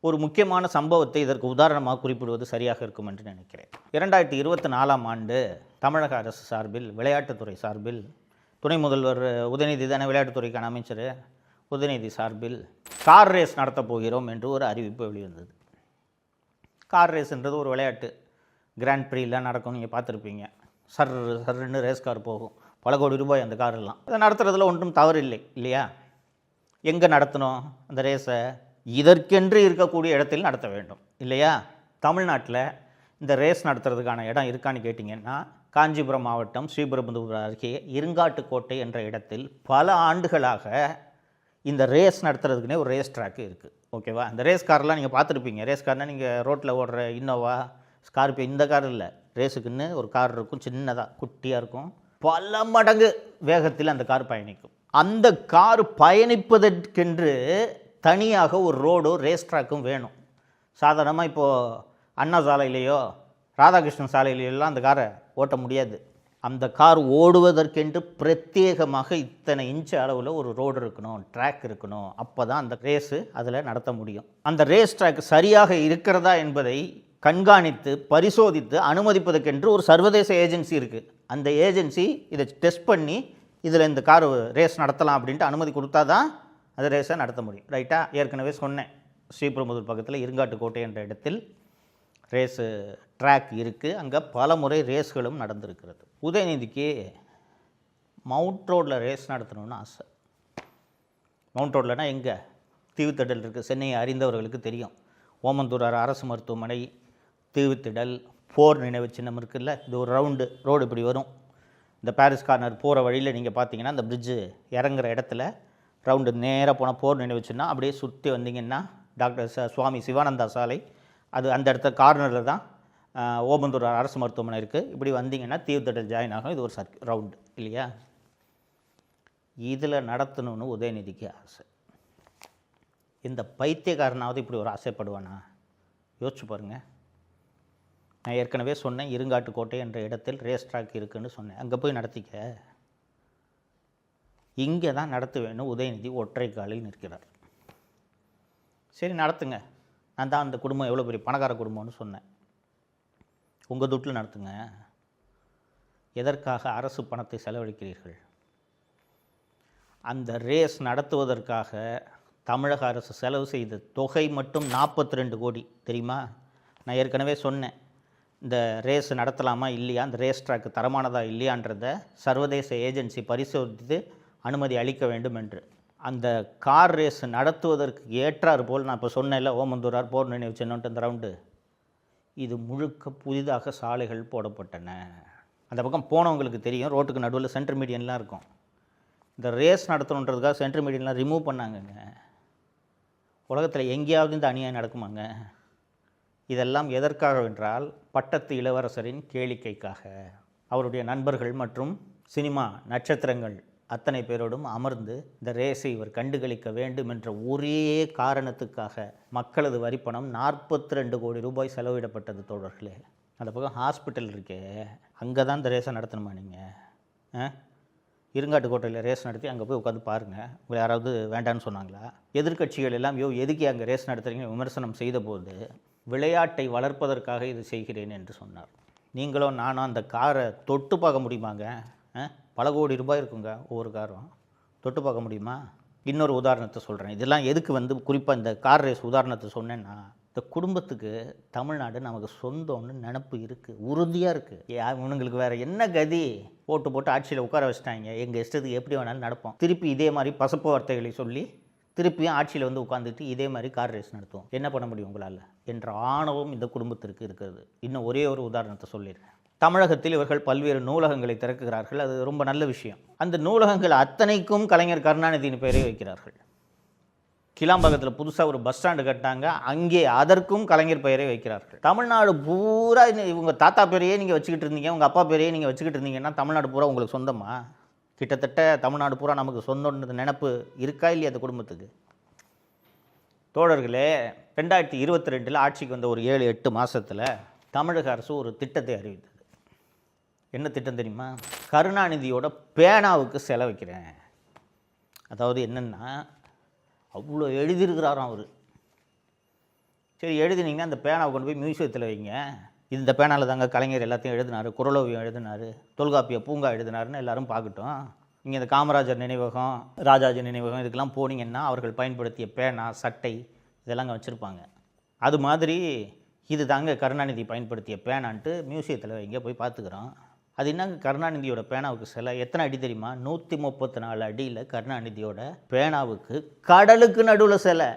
ஒரு முக்கியமான சம்பவத்தை இதற்கு உதாரணமாக குறிப்பிடுவது சரியாக இருக்கும் என்று நினைக்கிறேன். 2024 ஆண்டு தமிழக அரசு சார்பில், விளையாட்டுத்துறை சார்பில், துணை முதல்வர் உதயநிதி தானே விளையாட்டுத்துறைக்கான அமைச்சர், உதயநிதி சார்பில் கார் ரேஸ் நடத்தப் போகிறோம் என்று ஒரு அறிவிப்பு வெளிவந்தது. கார் ரேஸ்ன்றது ஒரு விளையாட்டு, கிராண்ட் ப்ரீலாம் நடக்கும், நீங்கள் பார்த்துருப்பீங்க. சர்ன்னு ரேஸ் கார் போகும், பல கோடி ரூபாய் அந்த காரெல்லாம். அதை நடத்துறதுல ஒன்றும் தவறு இல்லை இல்லையா? எங்கே நடத்தணும் அந்த ரேஸை? இதற்கென்று இருக்கக்கூடிய இடத்தில் நடத்த வேண்டும் இல்லையா? தமிழ்நாட்டில் இந்த ரேஸ் நடத்துறதுக்கான இடம் இருக்கான்னு கேட்டிங்கன்னா, காஞ்சிபுரம் மாவட்டம் ஸ்ரீபெரும்புதூர் அருகே இருங்காட்டுக்கோட்டை என்ற இடத்தில் பல ஆண்டுகளாக இந்த ரேஸ் நடத்துறதுக்குனே ஒரு ரேஸ் ட்ராக்கு இருக்குது. ஓகேவா? இந்த ரேஸ் கார்லாம் நீங்கள் பார்த்துருப்பீங்க. ரேஸ் கார்னால் நீங்கள் ரோட்டில் ஓடுற இன்னோவா, ஸ்கார்பியோ, இந்த கார் இல்லை. ரேஸுக்குன்னு ஒரு கார் இருக்கும், சின்னதாக குட்டியாக இருக்கும். பல மடங்கு வேகத்தில் அந்த கார் பயணிக்கும். அந்த கார் பயணிப்பதற்கென்று தனியாக ஒரு ரோடும் ரேஸ் ட்ராக்கும் வேணும். சாதாரணமாக இப்போது அண்ணா சாலையிலேயோ ராதாகிருஷ்ணன் சாலையிலையெல்லாம் அந்த காரை ஓட்ட முடியாது. அந்த கார் ஓடுவதற்கென்று பிரத்யேகமாக இத்தனை இன்ச்சு அளவில் ஒரு ரோடு இருக்கணும், ட்ராக் இருக்கணும். அப்போ தான் அந்த ரேஸு அதில் நடத்த முடியும். அந்த ரேஸ் ட்ராக் சரியாக இருக்கிறதா என்பதை கண்காணித்து பரிசோதித்து அனுமதிப்பதற்கென்று ஒரு சர்வதேச ஏஜென்சி இருக்குது. அந்த ஏஜென்சி இதை டெஸ்ட் பண்ணி இதில் இந்த கார் ரேஸ் நடத்தலாம் அப்படின்ட்டு அனுமதி கொடுத்தா தான் அந்த ரேஸை நடத்த முடியும். ரைட்டாக? ஏற்கனவே சொன்னேன், ஸ்ரீபெரும்புதூர் பக்கத்தில் இருங்காட்டுக்கோட்டை என்ற இடத்தில் ரேஸு ட்ராக் இருக்குது. அங்கே பல முறை ரேஸ்களும் நடந்திருக்கிறது. உதயநிதிக்கு மவுண்ட் ரோட்டில் ரேஸ் நடத்தணும்னு ஆசை. மவுண்ட் ரோட்லனா எங்கே? தீவுத்திடல் இருக்குது. சென்னையை அறிந்தவர்களுக்கு தெரியும். ஓமந்தூரார் அரசு மருத்துவமனை, தீவுத்திடல், போர் நினைவு சின்னம் இருக்குல்ல, இது ஒரு ரவுண்டு ரோடு இப்படி வரும். இந்த பாரிஸ் கார்னர் போகிற வழியில் நீங்கள் பார்த்தீங்கன்னா அந்த பிரிட்ஜு இறங்குற இடத்துல ரவுண்டு நேராக போனால் போர் நினைவு சின்னம். அப்படியே சுற்றி வந்தீங்கன்னா டாக்டர் சுவாமி சிவானந்தா சாலை, அது அந்த இடத்த கார்னரில் தான் ஓமந்தூர் அரசு மருத்துவமனை இருக்குது. இப்படி வந்தீங்கன்னா தீவுத்திடல் ஜாயின் ஆகும். இது ஒரு ரவுண்டு இல்லையா? இதில் நடத்தணும்னு உதயநிதிக்கு ஆசை. இந்த பைத்தியக்காரனாவது இப்படி ஒரு ஆசைப்படுவானா? யோசிச்சு பாருங்கள். நான் ஏற்கனவே சொன்னேன், இருங்காட்டுக்கோட்டை என்ற இடத்தில் ரேஸ் ட்ராக் இருக்குதுன்னு சொன்னேன். அங்கே போய் நடத்திக்க. இங்கே தான் நடத்துவேன்னு உதயநிதி ஒற்றை காலில் நிற்கிறார். சரி, நடத்துங்க. நான் தான் அந்த குடும்பம் எவ்வளோ பெரிய பணக்கார குடும்பம்னு சொன்னேன். உங்கள் துட்டில் நடத்துங்க. எதற்காக அரசு பணத்தை செலவழிக்கிறீர்கள்? அந்த ரேஸ் நடத்துவதற்காக தமிழக அரசு செலவு செய்த தொகை மட்டும் 42 கோடி தெரியுமா? நான் ஏற்கனவே சொன்னேன், இந்த ரேஸ் நடத்தலாமா இல்லையா, அந்த ரேஸ் ட்ராக்கு தரமானதா இல்லையான்றத சர்வதேச ஏஜென்சி பரிசோதித்து அனுமதி அளிக்க வேண்டும் என்று. அந்த கார் ரேஸ் நடத்துவதற்கு ஏற்றாறு போல் நான் இப்போ சொன்னேன்ல, ஓமந்தூரார் போர் நினைவு சின்னம்ட்டு அந்த ரவுண்டு, இது முழுக்க புதிதாக சாலைகள் போடப்பட்டன. அந்த பக்கம் போனவங்களுக்கு தெரியும், ரோட்டுக்கு நடுவில் சென்ட்ரு மீடியன்லாம் இருக்கும். இந்த ரேஸ் நடத்தணுன்றதுக்காக சென்ட்ரு மீடியன்லாம் ரிமூவ் பண்ணாங்கங்க. உலகத்தில் எங்கேயாவது இந்த அநியாயம் நடக்குமாங்க? இதெல்லாம் எதற்காக என்றால் பட்டத்து இளவரசரின் கேளிக்கைக்காக. அவருடைய நண்பர்கள் மற்றும் சினிமா நட்சத்திரங்கள் அத்தனை பேரோடும் அமர்ந்து இந்த ரேஸை இவர் கண்டுகளிக்க வேண்டும் என்ற ஒரே காரணத்துக்காக மக்களது வரிப்பணம் 42 கோடி ரூபாய் செலவிடப்பட்டது தோழர்களே. அந்த பக்கம் ஹாஸ்பிட்டல் இருக்கே, அங்கே தான் இந்த ரேஸை நடத்தணுமா நீங்கள்? இருங்காட்டுக்கோட்டையில் ரேஸ் நடத்தி அங்கே போய் உட்காந்து பாருங்கள். உங்களை யாராவது வேண்டான்னு சொன்னாங்களா? எதிர்க்கட்சிகள் எல்லாம் எதுக்கே அங்கே ரேஸ் நடத்துகிறீங்க விமர்சனம் செய்த போது விளையாட்டை வளர்ப்பதற்காக இது செய்கிறேன் என்று சொன்னார். நீங்களும் நானும் அந்த காரை தொட்டு பார்க்க முடியுமாங்க? பல கோடி ரூபாய் இருக்குங்க ஒவ்வொரு காரும். தொட்டு பார்க்க முடியுமா? இன்னொரு உதாரணத்தை சொல்கிறேன். இதெல்லாம் எதுக்கு குறிப்பாக இந்த கார் ரேஸ் உதாரணத்தை சொன்னேன்னா, இந்த குடும்பத்துக்கு தமிழ்நாடு நமக்கு சொந்தம்னு நினப்பு இருக்குது, உறுதியாக இருக்குது. இவனுங்களுக்கு வேறு என்ன கதி? போட்டு ஆட்சியில் உட்கார வச்சிட்டாங்க, எங்கள் இஷ்டத்துக்கு எப்படி வேணாலும் நடப்போம். திருப்பி இதே மாதிரி பசப்பு வார்த்தைகளை சொல்லி திருப்பியும் ஆட்சியில் உட்காந்துட்டு இதே மாதிரி கார் ரேஸ் நடத்துவோம். என்ன பண்ண முடியும் உங்களால் என்ற ஆணவம் இந்த குடும்பத்திற்கு இருக்கிறது. இன்னும் ஒரே ஒரு உதாரணத்தை சொல்லிடுறேன். தமிழகத்தில் இவர்கள் பல்வேறு நூலகங்களை திறக்குகிறார்கள். அது ரொம்ப நல்ல விஷயம். அந்த நூலகங்கள் அத்தனைக்கும் கலைஞர் கருணாநிதியின் பெயரை வைக்கிறார்கள். கிளாம்பாக்கத்தில் புதுசாக ஒரு பஸ் ஸ்டாண்டு கட்டாங்க, அங்கே அதற்கும் கலைஞர் பெயரை வைக்கிறார்கள். தமிழ்நாடு பூரா இவங்க தாத்தா பேரையே நீங்கள் வச்சுக்கிட்டு இருந்தீங்க, உங்கள் அப்பா பேரையே நீங்கள் வச்சுக்கிட்டு இருந்தீங்கன்னா தமிழ்நாடு பூரா உங்களுக்கு சொந்தமா? கிட்டத்தட்ட தமிழ்நாடு பூரா நமக்கு சொந்தம்ன்றது நினப்பு இருக்கா இல்லையா அந்த குடும்பத்துக்கு? தோழர்களே, 2022 ஆட்சிக்கு வந்த ஒரு 7-8 மாதத்தில் தமிழக அரசு ஒரு திட்டத்தை அறிவித்தது. என்ன திட்டம் தெரியுமா? கருணாநிதியோட பேனாவுக்கு செலவைக்கிறேன். அதாவது என்னென்னா, அவ்வளோ எழுதியிருக்கிறாராம் அவர். சரி, எழுதினீங்கன்னா அந்த பேனாவை கொண்டு போய் மியூசியத்தில் வைங்க. இந்த பேனாவில் தாங்க கலைஞர் எல்லாத்தையும் எழுதினார், குறளோவியம் எழுதினார், தொல்காப்பிய பூங்கா எழுதினாருன்னு எல்லாரும் பார்க்கட்டும். நீங்கள் இந்த காமராஜர் நினைவகம், ராஜாஜி நினைவகம் இதுக்கெல்லாம் போனீங்கன்னா அவர்கள் பயன்படுத்திய பேனா, சட்டை இதெல்லாம் அங்கே வச்சுருப்பாங்க. அது மாதிரி இது தாங்க கருணாநிதி பயன்படுத்திய பேனான்ட்டு மியூசியத்தில் வைங்க, போய் பார்த்துக்கிறோம். அது என்னங்க கருணாநிதியோட பேனாவுக்கு சிலை? எத்தனை அடி தெரியுமா? 134 அடியில் கருணாநிதியோட பேனாவுக்கு கடலுக்கு நடுவில் சிலை.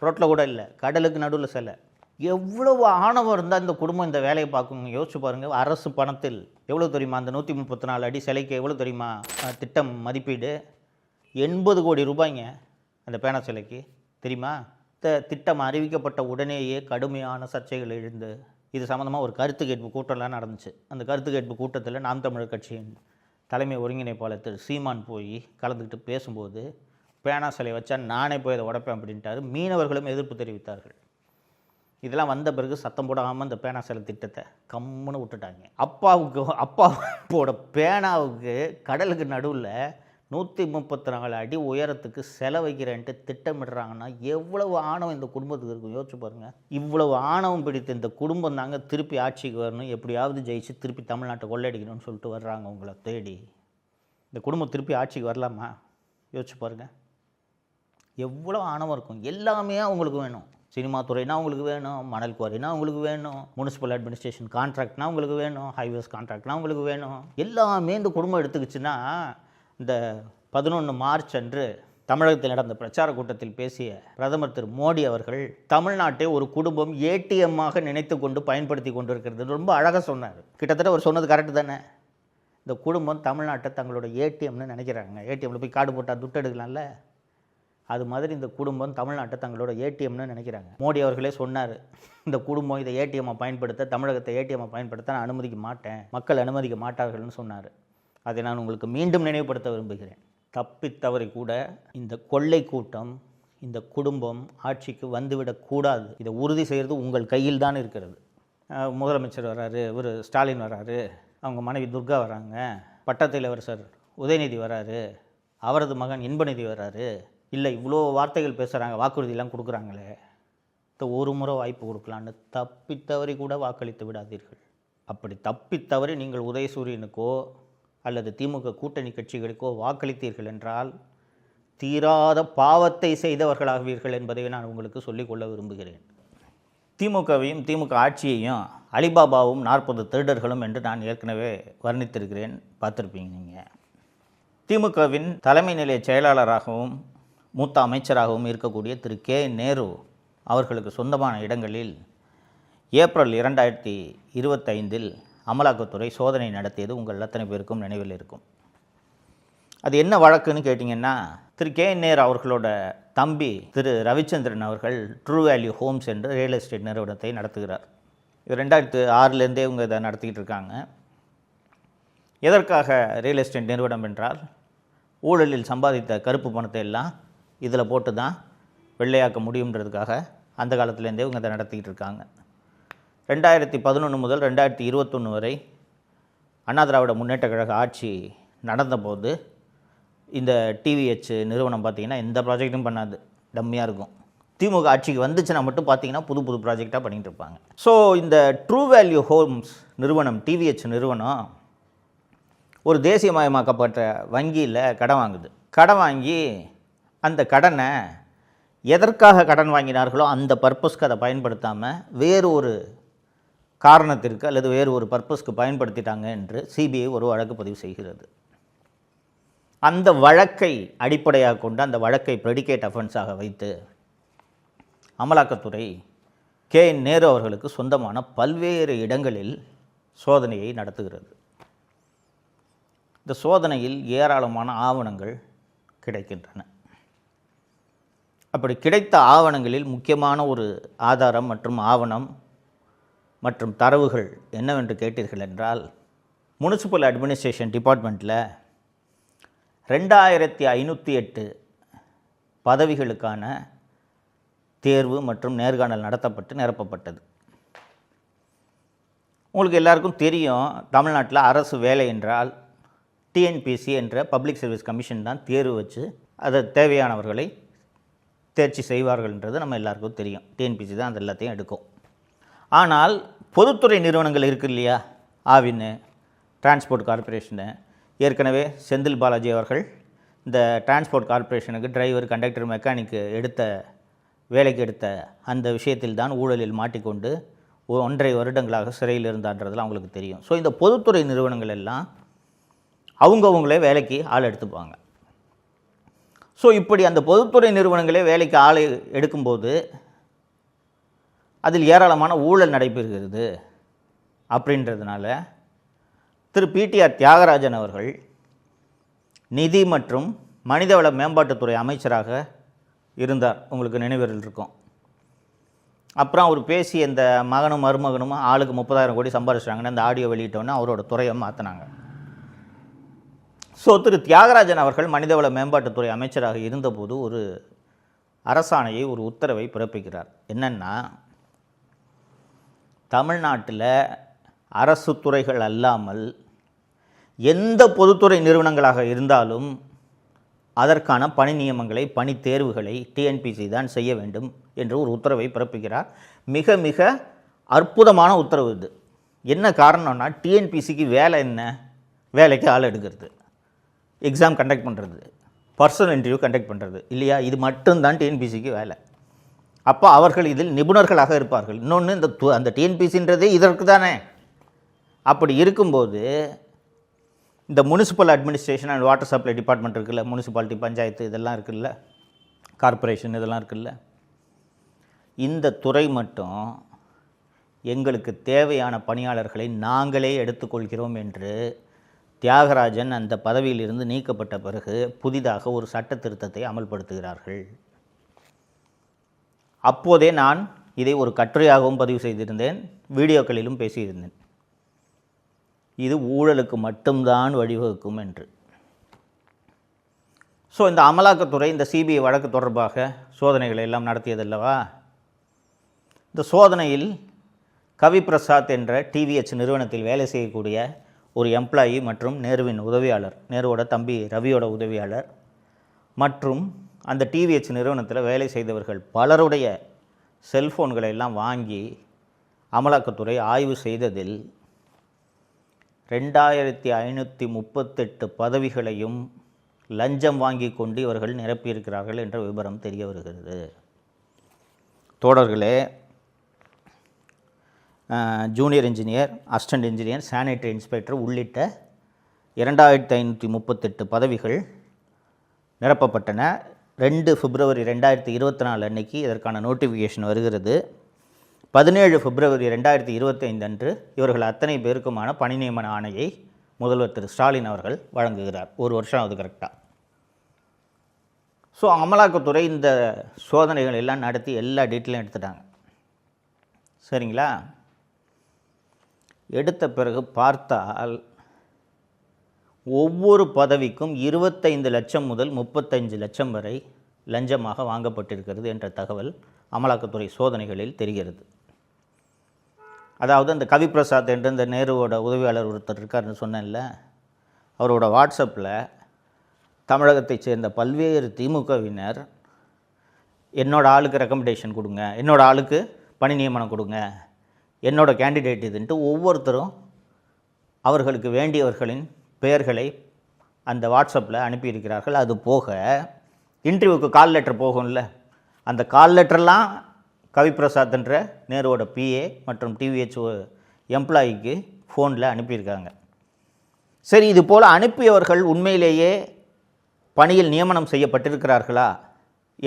ரோட்டில் கூட இல்லை, கடலுக்கு நடுவில் சிலை. எவ்வளவு ஆணவம் இருந்தால் இந்த குடும்பம் இந்த வேலையை பார்க்குங்க? யோசிச்சு பாருங்கள். அரசு பணத்தில் எவ்வளோ தெரியுமா? அந்த 134 அடி சிலைக்கு எவ்வளோ தெரியுமா திட்டம் மதிப்பீடு? 80 கோடி ரூபாய்ங்க அந்த பேனா சிலைக்கு. தெரியுமா? திட்டம் அறிவிக்கப்பட்ட உடனேயே கடுமையான சர்ச்சைகள் எழுந்து இது சம்மந்தமாக ஒரு கருத்து கேட்பு கூட்டம்லாம் நடந்துச்சு. அந்த கருத்து கேட்பு கூட்டத்தில் நாம் தமிழர் கட்சியின் தலைமை ஒருங்கிணைப்பாளர் திரு சீமான் போய் கலந்துக்கிட்டு பேசும்போது பேனா சிலை வச்சா நானே போய் அதை உடைப்பேன் அப்படின்ட்டாரு. மீனவர்களும் எதிர்ப்பு தெரிவித்தார்கள். இதெல்லாம் வந்த பிறகு சத்தம் போடாமல் இந்த பேனா சிலை திட்டத்தை கம்முன்னு விட்டுட்டாங்க. அப்பாவோட பேனாவுக்கு கடலுக்கு நடுவில் 134 அடி உயரத்துக்கு சிலை வைக்கிறேன்ட்டு திட்டமிடுறாங்கன்னா எவ்வளவு ஆணவம் இந்த குடும்பத்துக்கு இருக்கும் யோசிச்சு பாருங்கள். இவ்வளவு ஆணவம் பிடித்த இந்த குடும்பம் தாங்க திருப்பி ஆட்சிக்கு வரணும், எப்படியாவது ஜெயிச்சு திருப்பி தமிழ்நாட்டை கொள்ளையடிக்கணும்னு சொல்லிட்டு வர்றாங்க உங்களை தேடி. இந்த குடும்பம் திருப்பி ஆட்சிக்கு வரலாமா? யோசிச்சு பாருங்கள். எவ்வளோ ஆணவம் இருக்கும். எல்லாமே அவங்களுக்கு வேணும். சினிமா துறைனா அவங்களுக்கு வேணும், மணல் குவாரினா அவங்களுக்கு வேணும், முனிசிபல் அட்மினிஸ்ட்ரேஷன் கான்ட்ராக்ட்னா அவங்களுக்கு வேணும், ஹைவேஸ் கான்ட்ராக்ட்னா அவங்களுக்கு வேணும். எல்லாமே இந்த குடும்பம் எடுத்துக்கிச்சுன்னா இந்த 11 மார்ச் அன்று தமிழகத்தில் நடந்த பிரச்சார கூட்டத்தில் பேசிய பிரதமர் திரு மோடி அவர்கள் தமிழ்நாட்டை ஒரு குடும்பம் ஏடிஎம்மாக நினைத்து கொண்டு பயன்படுத்தி கொண்டு இருக்கிறது ரொம்ப அழகாக சொன்னார். கிட்டத்தட்ட அவர் சொன்னது கரெக்டு தானே. இந்த குடும்பம் தமிழ்நாட்டை தங்களோட ஏடிஎம்னு நினைக்கிறாங்க. ஏடிஎம்மில் போய் கார்டு போட்டால் துட்டு எடுக்கலாம்ல, அது மாதிரி இந்த குடும்பம் தமிழ்நாட்டை தங்களோட ஏடிஎம்னு நினைக்கிறாங்க. மோடி அவர்களே சொன்னார், இந்த குடும்பம் இதை ஏடிஎம்மை பயன்படுத்த, தமிழகத்தை ஏடிஎம்மை பயன்படுத்த நான் அனுமதிக்க மாட்டேன், மக்கள் அனுமதிக்க மாட்டார்கள்னு சொன்னார். அதை நான் உங்களுக்கு மீண்டும் நினைவுபடுத்த விரும்புகிறேன். தப்பித்தவரை கூட இந்த கொள்ளை கூட்டம், இந்த குடும்பம் ஆட்சிக்கு வந்துவிடக்கூடாது. இதை உறுதி செய்கிறது உங்கள் கையில் தான் இருக்கிறது. முதலமைச்சர் வராரு, இவர் ஸ்டாலின் வராரு, அவங்க மனைவி துர்கா வராங்க, பட்டத்து இளவரசர் உதயநிதி வராரு, அவரது மகன் இன்பநிதி வராரு, இல்லை இவ்வளோ வார்த்தைகள் பேசுகிறாங்க, வாக்குறுதியெல்லாம் கொடுக்குறாங்களே, ஒரு முறை வாய்ப்பு கொடுக்கலான்னு தப்பித்தவரை கூட வாக்களித்து விடாதீர்கள். அப்படி தப்பித்தவரை நீங்கள் உதயசூரியனுக்கோ அல்லது திமுக கூட்டணி கட்சிகளுக்கோ வாக்களித்தீர்கள் என்றால் தீராத பாவத்தை செய்தவர்களாகுவீர்கள் என்பதை நான் உங்களுக்கு சொல்லிக்கொள்ள விரும்புகிறேன். திமுகவையும் திமுக ஆட்சியையும் அலிபாபாவும் 40 திருடர்களும் என்று நான் ஏற்கனவே வர்ணித்திருக்கிறேன், பார்த்துருப்பீங்க நீங்கள். திமுகவின் தலைமை நிலைய செயலாளராகவும் மூத்த அமைச்சராகவும் இருக்கக்கூடிய திரு கே நேரு அவர்களுக்கு சொந்தமான இடங்களில் ஏப்ரல் 2025 அமலாக்கத்துறை சோதனை நடத்தியது உங்கள் அத்தனை பேருக்கும் நினைவில் இருக்கும். அது என்ன வழக்குன்னு கேட்டிங்கன்னா, திரு கே நேரு அவர்களோட தம்பி திரு ரவிச்சந்திரன் அவர்கள் ட்ரூ வேல்யூ ஹோம்ஸ் என்ற ரியல் எஸ்டேட் நிறுவனத்தை நடத்துகிறார். இது 2006லேருந்தே இவங்க இதை நடத்திக்கிட்டு இருக்காங்க. எதற்காக ரியல் எஸ்டேட் நிறுவனம் என்றால், ஊழலில் சம்பாதித்த கருப்பு பணத்தை எல்லாம் இதில் போட்டு தான் வெள்ளையாக்க முடியுன்றதுக்காக அந்த காலத்துலேருந்தே இவங்க இதை நடத்திக்கிட்டு இருக்காங்க. 2011 முதல் 2021 வரை அண்ணா திராவிட முன்னேற்ற கழக ஆட்சி நடந்தபோது இந்த டிவிஹெச் நிறுவனம் பார்த்திங்கன்னா எந்த ப்ராஜெக்ட்டும் பண்ணாது, டம்மியாக இருக்கும். திமுக ஆட்சிக்கு வந்துச்சுன்னா மட்டும் பார்த்திங்கன்னா புது ப்ராஜெக்டாக பண்ணிகிட்டு இருப்பாங்க. ஸோ இந்த ட்ரூ வேல்யூ ஹோம்ஸ் நிறுவனம், டிவிஹெச் நிறுவனம் ஒரு தேசியமயமாக்கப்பட்ட வங்கியில் கடன் வாங்குது. கடன் வாங்கி அந்த கடனை எதற்காக கடன் வாங்கினார்களோ அந்த பர்பஸ்க்கு அதை பயன்படுத்தாமல் வேறு ஒரு காரணத்திற்கு அல்லது வேறு ஒரு பர்பஸ்க்கு பயன்படுத்திட்டாங்க என்று சிபிஐ ஒரு வழக்கு பதிவு செய்கிறது. அந்த வழக்கை அடிப்படையாக கொண்டு அந்த வழக்கை ப்ரெடிகேட் அஃபென்ஸாக வைத்து அமலாக்கத்துறை கே நேரு அவர்களுக்கு சொந்தமான பல்வேறு இடங்களில் சோதனையை நடத்துகிறது. இந்த சோதனையில் ஏராளமான ஆவணங்கள் கிடைக்கின்றன. அப்படி கிடைத்த ஆவணங்களில் முக்கியமான ஒரு ஆதாரம் மற்றும் ஆவணம் மற்றும் தரவுகள் என்னவென்று கேட்டீர்கள் என்றால், முனிசிபல் அட்மினிஸ்ட்ரேஷன் டிபார்ட்மெண்ட்டில் 2508 பதவிகளுக்கான தேர்வு மற்றும் நேர்காணல் நடத்தப்பட்டு நிரப்பப்பட்டது. உங்களுக்கு எல்லாருக்கும் தெரியும், தமிழ்நாட்டில் அரசு வேலை என்றால் டிஎன்பிசி என்ற பப்ளிக் சர்வீஸ் கமிஷன் தான் தேர்வு வச்சு அதை தேவையானவர்களை தேர்ச்சி செய்வார்கள்ன்றது நம்ம எல்லாருக்கும் தெரியும். டிஎன்பிசி தான் அது எல்லாத்தையும் எடுக்கும். ஆனால் பொதுத்துறை நிறுவனங்கள் இருக்குது இல்லையா, ஆவின், டிரான்ஸ்போர்ட் கார்ப்பரேஷனு, ஏற்கனவே செந்தில் பாலாஜி அவர்கள் இந்த டிரான்ஸ்போர்ட் கார்ப்பரேஷனுக்கு டிரைவர், கண்டக்டர், மெக்கானிக்கு வேலைக்கு எடுத்த அந்த விஷயத்தில் தான் ஊழலில் மாட்டிக்கொண்டு 1.5 வருடங்களாக சிறையில் இருந்தான்றதுலாம் அவங்களுக்கு தெரியும். ஸோ இந்த பொதுத்துறை நிறுவனங்கள் எல்லாம் அவங்கவுங்களே வேலைக்கு ஆள் எடுத்துப்பாங்க. ஸோ இப்படி அந்த பொதுத்துறை நிறுவனங்களே வேலைக்கு ஆள் எடுக்கும்போது அதில் ஏராளமான ஊழல் நடைபெறுகிறது. அப்படின்றதுனால திரு பிடிஆர் தியாகராஜன் அவர்கள் நிதி மற்றும் மனிதவள மேம்பாட்டுத்துறை அமைச்சராக இருந்தார், உங்களுக்கு நினைவில் இருக்கும். அப்புறம் அவர் பேசி இந்த மகனும் மருமகனும் ஆளுக்கு 30,000 கோடி சம்பாதிச்சாங்கன்னு அந்த ஆடியோ வெளியிட்டோன்னே அவரோட துறையை மாற்றினாங்க. ஸோ திரு தியாகராஜன் அவர்கள் மனிதவள மேம்பாட்டுத்துறை அமைச்சராக இருந்தபோது ஒரு அரசாணையை, ஒரு உத்தரவை பிறப்பிக்கிறார். என்னென்னா, தமிழ்நாட்டில் அரசு துறைகள் அல்லாமல் எந்த பொதுத்துறை நிறுவனங்களாக இருந்தாலும் அதற்கான பணி நியமங்களை, பணி தேர்வுகளை டிஎன்பிசி தான் செய்ய வேண்டும் என்று ஒரு உத்தரவை பிறப்பிக்கிறார். மிக மிக அற்புதமான உத்தரவு இது. என்ன காரணம்னா, டிஎன்பிசிக்கு வேலை என்ன? வேலைக்கு ஆள் எடுக்கிறது, எக்ஸாம் கண்டக்ட் பண்ணுறது, பர்சனல் இன்டர்வியூ கண்டக்ட் பண்ணுறது இல்லையா? இது மட்டும்தான் டிஎன்பிசிக்கு வேலை. அப்போ அவர்கள் இதில் நிபுணர்களாக இருப்பார்கள். இன்னொன்று, அந்த டிஎன்பிசின்றதே இதற்கு தானே. அப்படி இருக்கும்போது இந்த municipal administration and water supply department இருக்குல்ல, முனிசிபாலிட்டி, பஞ்சாயத்து இதெல்லாம் இருக்குல்ல, கார்ப்பரேஷன் இதெல்லாம் இருக்குல்ல, இந்த துறை மட்டும் எங்களுக்கு தேவையான பணியாளர்களை நாங்களே எடுத்துக்கொள்கிறோம் என்று தியாகராஜன் அந்த பதவியிலிருந்து நீக்கப்பட்ட பிறகு புதிதாக ஒரு சட்ட திருத்தத்தை அமல்படுத்துகிறார்கள். அப்போதே நான் இதை ஒரு கட்டுரையாகவும் பதிவு செய்திருந்தேன், வீடியோக்களிலும் பேசியிருந்தேன். இது ஊழலுக்கு மட்டும்தான் வழிவகுக்கும் என்று. ஸோ இந்த அமலாக்கத்துறை இந்த சிபிஐ வழக்கு தொடர்பாக சோதனைகளை எல்லாம் நடத்தியதல்லவா? இந்த சோதனையில் கவிபிரசாத் என்ற டிவிஎச் நிறுவனத்தில் வேலை செய்யக்கூடிய ஒரு எம்ப்ளாயி மற்றும் நேருவின் உதவியாளர், நேருவோட தம்பி ரவியோட உதவியாளர் மற்றும் அந்த டிவிஎச் நிறுவனத்தில் வேலை செய்தவர்கள் பலருடைய செல்ஃபோன்களை எல்லாம் வாங்கி அமலாக்கத்துறை ஆய்வு செய்ததில் 2538 பதவிகளையும் லஞ்சம் வாங்கி கொண்டு இவர்கள் நிரப்பியிருக்கிறார்கள் என்ற விவரம் தெரிய வருகிறது. தோழர்களே, junior engineer, assistant engineer, sanitary inspector உள்ளிட்ட 2538 பதவிகள் நிரப்பப்பட்டன. 2 பிப்ரவரி 2024 அன்னைக்கு இதற்கான நோட்டிஃபிகேஷன் வருகிறது. 17 பிப்ரவரி 2025 அன்று இவர்கள் அத்தனை பேருக்குமான பணி நியமன ஆணையை முதல்வர் திரு ஸ்டாலின் அவர்கள் வழங்குகிறார். ஒரு வருஷம் அது கரெக்டாக. ஸோ அமலாக்கத்துறை இந்த சோதனைகள் எல்லாம் நடத்தி எல்லா டீட்டெயிலும் எடுத்துட்டாங்க. சரிங்களா? எடுத்த பிறகு பார்த்தால் ஒவ்வொரு பதவிக்கும் 25 லட்சம் முதல் 35 லட்சம் வரை லஞ்சமாக வாங்கப்பட்டிருக்கிறது என்ற தகவல் அமலாக்கத்துறை சோதனைகளில் தெரிகிறது. அதாவது அந்த கவிபிரசாத் என்ற இந்த நேருவோட உதவியாளர் ஒருத்தர் இருக்காருன்னு சொன்னேன்ல, அவரோட வாட்ஸ்அப்பில் தமிழகத்தைச் சேர்ந்த பல்வேறு திமுகவினர் என்னோட ஆளுக்கு ரெக்கமெண்டேஷன் கொடுங்க, என்னோட ஆளுக்கு பணி நியமனம் கொடுங்க, என்னோட கேண்டிடேட் இதுன்ட்டு ஒவ்வொருத்தரும் அவர்களுக்கு வேண்டியவர்களின் பெயர்களை அந்த வாட்ஸ்அப்பில் அனுப்பியிருக்கிறார்கள். அது போக இன்டர்வியூக்கு கால் லெட்டர் போகும்ல, அந்த கால் லெட்டர்லாம் கவிபிரசாத் என்ற நேருவோட பிஏ மற்றும் டிவிஹெச் எம்ப்ளாயிக்கு ஃபோனில் அனுப்பியிருக்காங்க. சரி, இது போல் அனுப்பியவர்கள் உண்மையிலேயே பணியில் நியமனம் செய்யப்பட்டிருக்கிறார்களா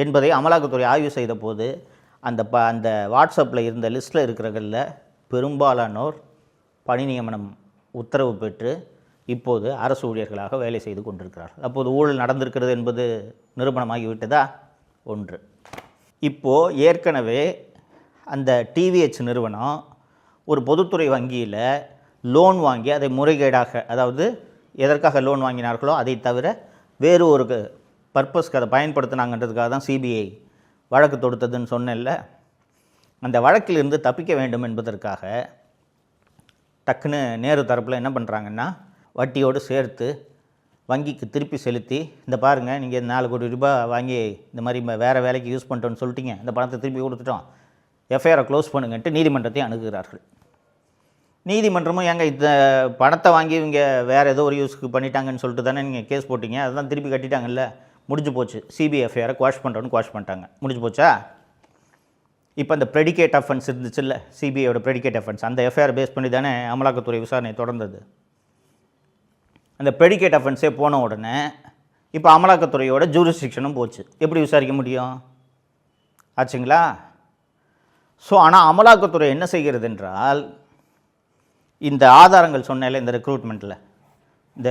என்பதை அமலாக்கத்துறை ஆய்வு செய்த போது அந்த வாட்ஸ்அப்பில் இருந்த லிஸ்ட்டில் இருக்கிறவர்களில் பெரும்பாலானோர் பணி நியமனம் உத்தரவு பெற்று இப்போது அரசு ஊழியர்களாக வேலை செய்து கொண்டிருக்கிறார்கள். அப்போது ஊழல் நடந்திருக்கிறது என்பது நிரூபணமாகிவிட்டதா? ஒன்று. இப்போது ஏற்கனவே அந்த டிவிஹெச் நிறுவனம் ஒரு பொதுத்துறை வங்கியில் லோன் வாங்கி அதை முறைகேடாக, அதாவது எதற்காக லோன் வாங்கினார்களோ அதை தவிர வேறு ஒரு பர்பஸ்க்கு அதை பயன்படுத்தினாங்கன்றதுக்காக தான் சிபிஐ வழக்கு தொடுத்ததுன்னு சொன்னேன்ல. அந்த வழக்கிலிருந்து தப்பிக்க வேண்டும் என்பதற்காக டக்குன்னு நேரு தரப்பில் என்ன பண்ணுறாங்கன்னா, வட்டியோடு சேர்த்து வங்கிக்கு திருப்பி செலுத்தி, இந்த பாருங்கள் நீங்கள் 4 கோடி ரூபாய் வாங்கி இந்த மாதிரி வேறு வேலைக்கு யூஸ் பண்ணிட்டோன்னு சொல்லிட்டீங்க, இந்த பணத்தை திருப்பி கொடுத்துட்டோம், எஃப்ஐஆரை க்ளோஸ் பண்ணுங்கன்ட்டு நீதிமன்றத்தை அணுகுகிறார்கள். நீதிமன்றமும் ஏங்க இந்த பணத்தை வாங்கி இவங்க வேறு ஏதோ ஒரு யூஸுக்கு பண்ணிட்டாங்கன்னு சொல்லிட்டு தானே நீங்கள் கேஸ் போட்டிங்க, அதுதான் திருப்பி கட்டிட்டாங்கல்ல, முடிஞ்சு போச்சு, சிபிஐ எஃப்ஐஆரை குவாஷ் பண்ணுறோன்னு குவாஷ் பண்ணிட்டாங்க, முடிஞ்சு போச்சா? இப்போ அந்த ப்ரெடிகேட் அஃபென்ஸ் இருந்துச்சுல்ல, சிபிஐயோட ப்ரெடிகேட் அஃபென்ஸ், அந்த எஃப்ஐஆர் பேஸ் பண்ணி தானே அமலாக்கத்துறை விசாரணை தொடர்ந்தது. அந்த ப்ரெடிகேட் அஃபென்ஸே போன உடனே இப்போ அமலாக்கத்துறையோட ஜூரிஸ்டிக்ஷனும் போச்சு. எப்படி விசாரிக்க முடியும்? ஆச்சுங்களா? ஸோ ஆனால் அமலாக்கத்துறை என்ன செய்கிறது என்றால், இந்த ஆதாரங்கள் சொன்னேன்ல, இந்த ரெக்ரூட்மெண்ட்டில், இந்த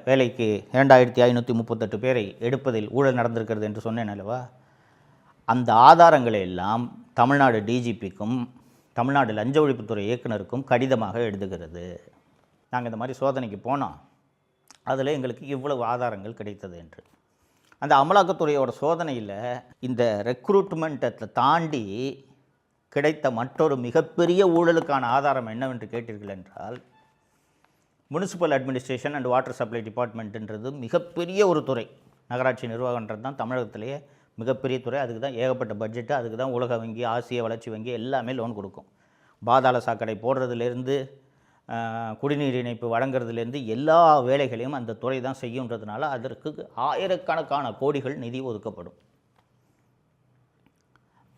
வேலைக்கு 2538 பேரை எடுப்பதில் ஊழல் நடந்திருக்கிறது என்று சொன்னேன் அல்லவா, அந்த ஆதாரங்களை எல்லாம் தமிழ்நாடு டிஜிபிக்கும் தமிழ்நாடு லஞ்ச ஒழிப்புத்துறை இயக்குனருக்கும் கடிதமாக எழுதுகிறது. நாங்கள் இந்த மாதிரி சோதனைக்கு போனோம், அதில் எங்களுக்கு இவ்வளவு ஆதாரங்கள் கிடைத்தது என்று. அந்த அமலாக்கத்துறையோட சோதனையில் இந்த ரெக்ரூட்மெண்ட்டை தாண்டி கிடைத்த மற்றொரு மிகப்பெரிய ஊழலுக்கான ஆதாரம் என்னவென்று கேட்டீர்கள் என்றால், municipal administration and water supply டிபார்ட்மெண்ட்டுன்றது மிகப்பெரிய ஒரு துறை. நகராட்சி நிர்வாகன்றது தான் தமிழகத்திலேயே மிகப்பெரிய துறை. அதுக்கு தான் ஏகப்பட்ட பட்ஜெட்டு, அதுக்கு தான் உலக வங்கி, ஆசிய வளர்ச்சி வங்கி எல்லாமே லோன் கொடுக்கும். பாதாள சாக்கடை போடுறதுலேருந்து குடிநீர் இணைப்பு வழங்குறதுலேருந்து எல்லா வேலைகளையும் அந்த துறை தான் செய்யுன்றதுனால அதற்கு ஆயிரக்கணக்கான கோடிகள் நிதி ஒதுக்கப்படும்.